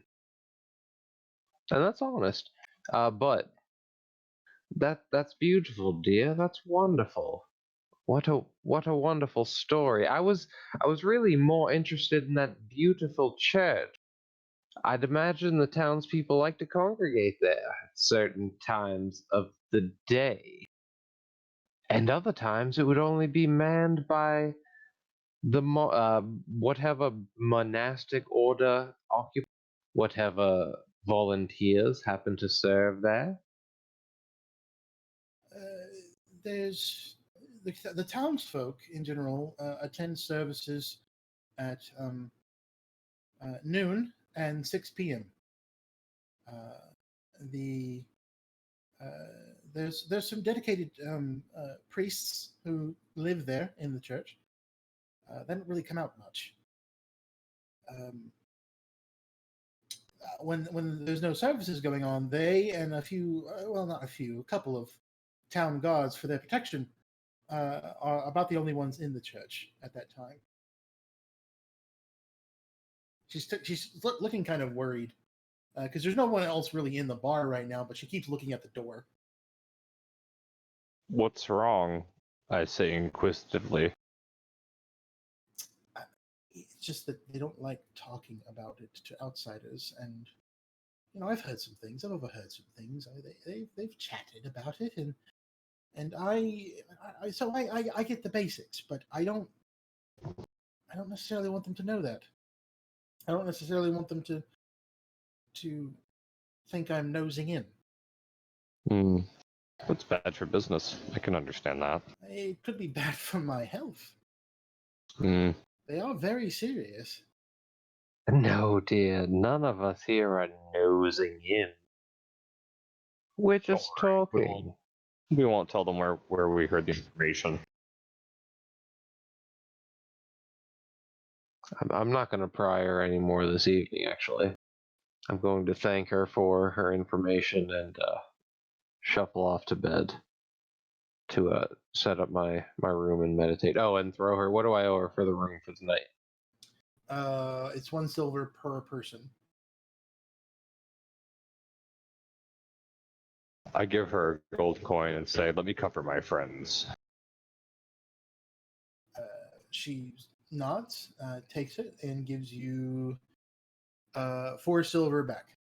And that's honest. But that's beautiful, dear. That's wonderful. What a wonderful story. I was really more interested in that beautiful church. I'd imagine the townspeople like to congregate there at certain times of the day. And other times it would only be manned by whatever monastic order occupies, whatever volunteers happen to serve there. There's the townsfolk in general attend services at noon and 6 p.m. The there's some dedicated priests who live there in the church. They don't really come out much. When there's no services going on, they and a few, well, not a few, a couple of town guards for their protection are about the only ones in the church at that time. She's looking kind of worried because there's no one else really in the bar right now, but she keeps looking at the door. What's wrong? I say inquisitively. It's just that they don't like talking about it to outsiders, and I've heard some things. I've overheard some things. They've chatted about it, and I get the basics, but I don't necessarily want them to know that. I don't necessarily want them to think I'm nosing in. Hmm. It's bad for business. I can understand that. It could be bad for my health. Hmm. They are very serious. No, dear, none of us here are nosing in. We're just Don't worry, talking. we won't tell them where we heard the information. I'm not going to pry her anymore this evening, actually. I'm going to thank her for her information and shuffle off to bed to set up my room and meditate. Oh, and throw her. What do I owe her for the room for tonight? It's 1 silver per person. I give her a gold coin and say, "Let me cover my friends." She nods, takes it, and gives you 4 silver back.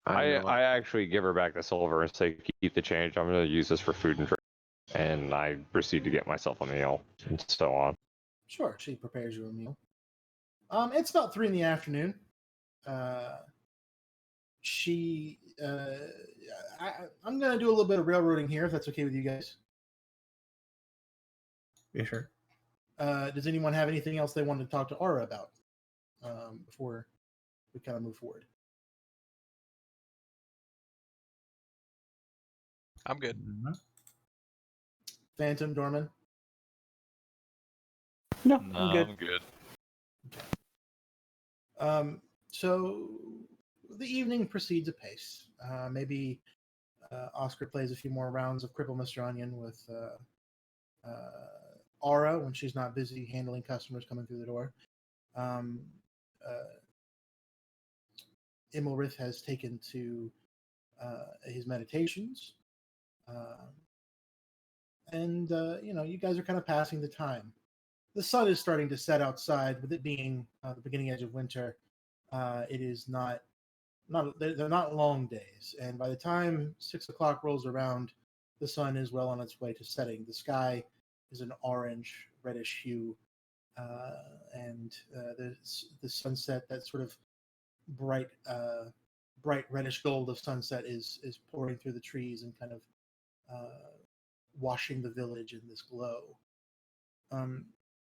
I actually give her back the silver and say, keep the change. I'm going to use this for food and drink. And I proceed to get myself a meal and so on. Sure, she prepares you a meal. It's about 3 in the afternoon. I'm going to do a little bit of railroading here, if that's okay with you guys. Yeah, sure. Does anyone have anything else they want to talk to Aura about before we kind of move forward? I'm good. Mm-hmm. Phantom, Dorman? No, No, I'm good. I'm good. So the evening proceeds apace. Maybe Oscar plays a few more rounds of Cripple Mr. Onion with Aura when she's not busy handling customers coming through the door. Immelrith has taken to his meditations. And you guys are kind of passing the time. The sun is starting to set outside, with it being the beginning edge of winter. It is not they're not long days, and by the time 6 o'clock rolls around, the sun is well on its way to setting. The sky is an orange reddish hue, and the sunset, that sort of bright reddish gold of sunset, is pouring through the trees and kind of washing the village in this glow.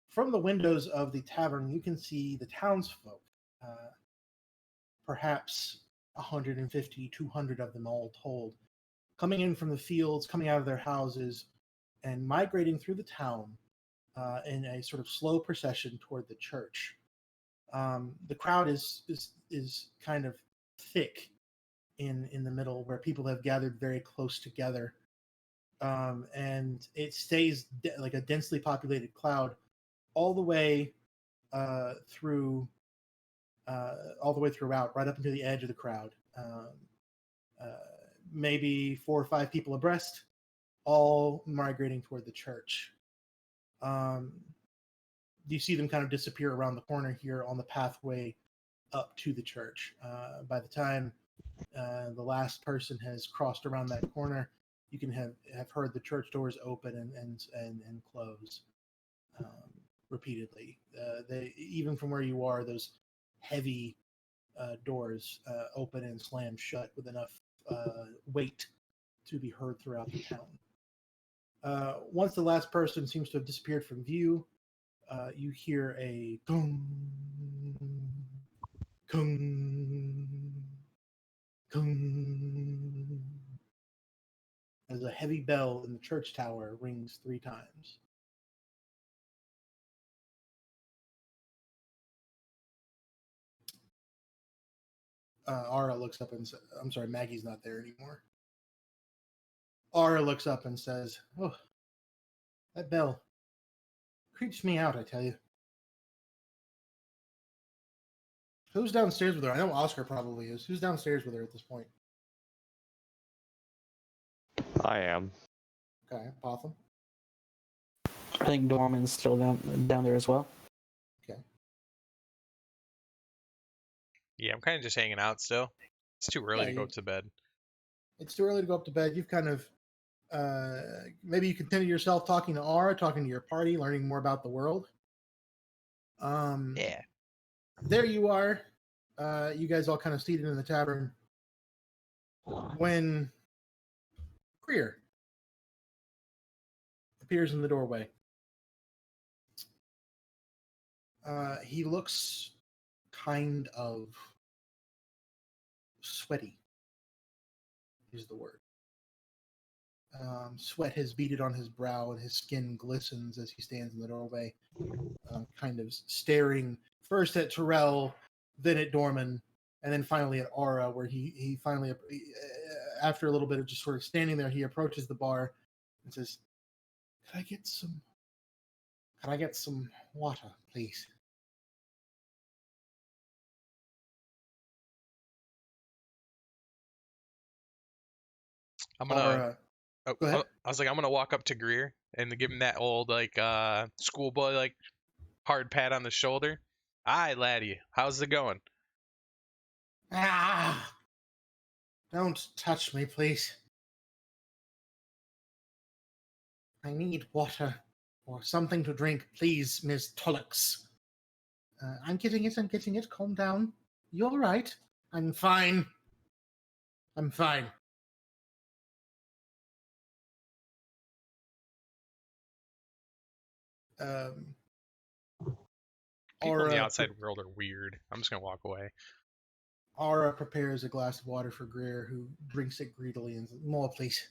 From the windows of the tavern, you can see the townsfolk, perhaps 150, 200 of them all told, coming in from the fields, coming out of their houses, and migrating through the town in a sort of slow procession toward the church. The crowd is kind of thick in the middle, where people have gathered very close together, and it stays like a densely populated cloud all the way through, all the way throughout, right up into the edge of the crowd. Maybe 4 or 5 people abreast, all migrating toward the church. You see them kind of disappear around the corner here on the pathway up to the church. By the time the last person has crossed around that corner, you can have heard the church doors open and close repeatedly. They, even from where you are, those heavy doors open and slam shut with enough weight to be heard throughout the town. Once the last person seems to have disappeared from view, you hear a gong, gong, gong, as a heavy bell in the church tower rings 3 times. Ara looks up and says, I'm sorry, Maggie's not there anymore. Ara looks up and says, "Oh, that bell creeps me out, I tell you." Who's downstairs with her? I know Oscar probably is. Who's downstairs with her at this point? I am. Okay, Potham. I think Dorman's still down there as well. Okay. Yeah, I'm kind of just hanging out still. It's too early to go to bed. It's too early to go up to bed. You've kind of maybe you continue yourself talking to Ara, talking to your party, learning more about the world. Yeah. There you are. You guys all kind of seated in the tavern when Greer appears in the doorway. He looks kind of sweaty, is the word. Sweat has beaded on his brow, and his skin glistens as he stands in the doorway, kind of staring first at Terrell, then at Dorman, and then finally at Aura, where he finally, after a little bit of just sort of standing there, he approaches the bar and says, Could I get some water, please?" I'm gonna. Aura, Oh, go ahead. I was like, I'm gonna walk up to Greer and give him that old schoolboy hard pat on the shoulder. Aye, laddie, how's it going? Ah, Don't touch me, please. I need water or something to drink, please, Miss Tollux. I'm getting it. Calm down. You're all right. I'm fine. I'm fine. People in the Aura outside world are weird. I'm just gonna walk away. Aura prepares a glass of water for Greer, who drinks it greedily and says, "More, please.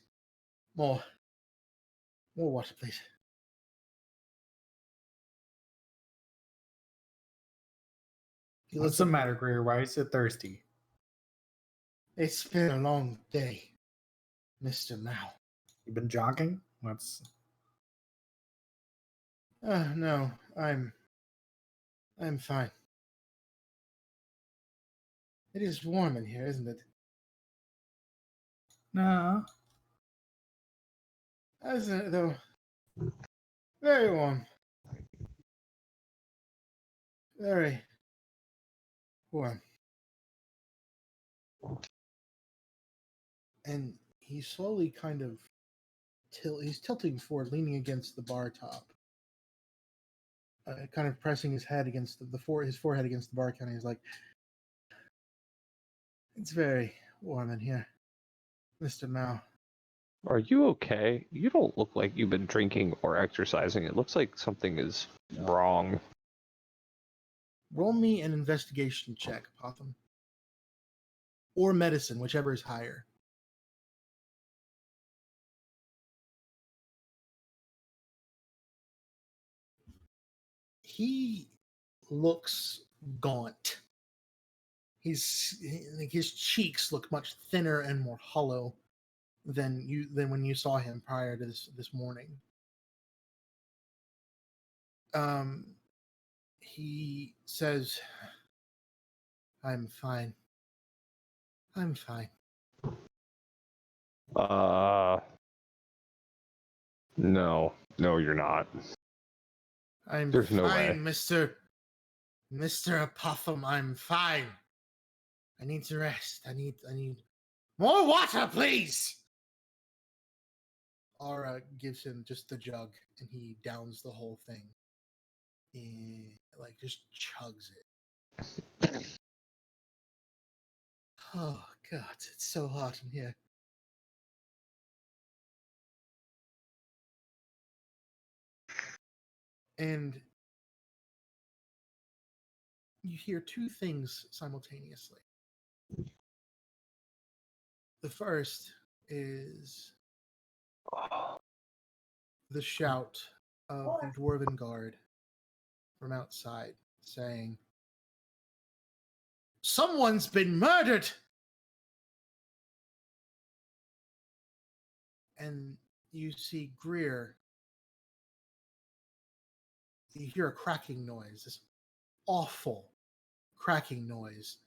More. More water, please." He What's looks the up- matter, Greer? Why are you so thirsty? It's been a long day, Mr. Mao. You been jogging? What's No, I'm fine. It is warm in here, isn't it? no? Isn't it, though? Very warm. Very warm. And he slowly kind of he's tilting forward, leaning against the bar top, kind of pressing his head against his forehead against the bar counter. He's like, "It's very warm in here, Mr. Mao." Are you okay? You don't look like you've been drinking or exercising. It looks like something is wrong. Roll me an investigation check, Potham. Or medicine, whichever is higher. He looks gaunt. His cheeks look much thinner and more hollow than when you saw him prior to this morning. He says, "I'm fine. I'm fine." No, you're not. I'm There's no fine, way. Mr. Apotham. I'm fine. I need to rest. I need more water, please. Aura gives him just the jug, and he downs the whole thing. And just chugs it. Oh God, it's so hot in here. And you hear two things simultaneously. The first is the shout of the dwarven guard from outside saying, "Someone's been murdered!" And you see Greer. You hear a cracking noise, this awful cracking noise,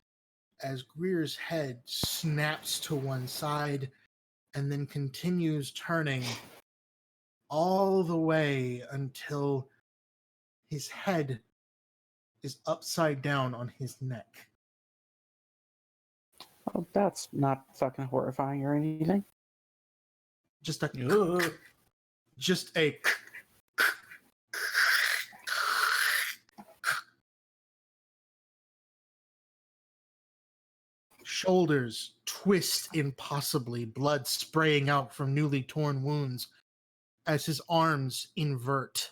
as Greer's head snaps to one side and then continues turning all the way until his head is upside down on his neck. Oh, that's not fucking horrifying or anything. Just a Ugh. just a shoulders twist impossibly, blood spraying out from newly torn wounds as his arms invert,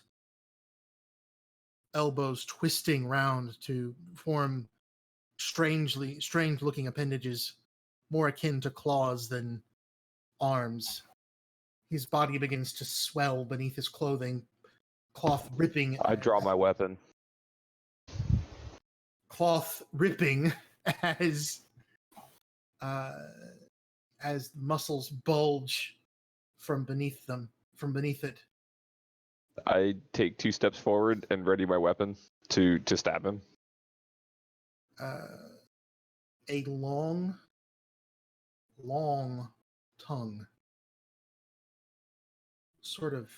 elbows twisting round to form strange looking appendages more akin to claws than arms. His body begins to swell beneath his clothing, cloth ripping I draw my weapon. as muscles bulge from beneath it. I take 2 steps forward and ready my weapon to stab him. A long tongue sort of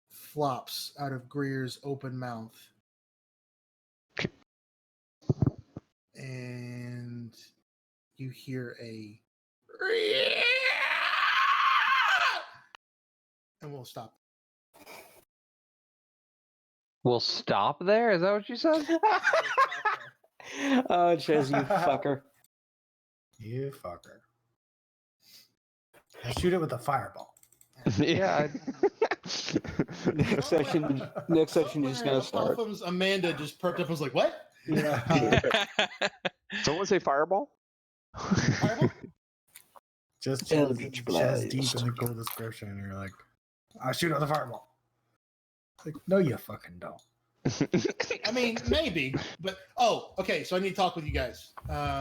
flops out of Greer's open mouth. And you hear a And we'll stop. We'll stop there? Is that what you said? Oh, Chaz, you fucker. You fucker. I shoot it with a fireball. Yeah. Next session, you're just gonna start. Amanda just perked up and was like, "What? Yeah. Someone say fireball? Fireball?" Just Eldritch chest deep Blast. in the cool description, and you're like, I shoot with a fireball. Like, no, you fucking don't. I mean, maybe, but okay. So I need to talk with you guys.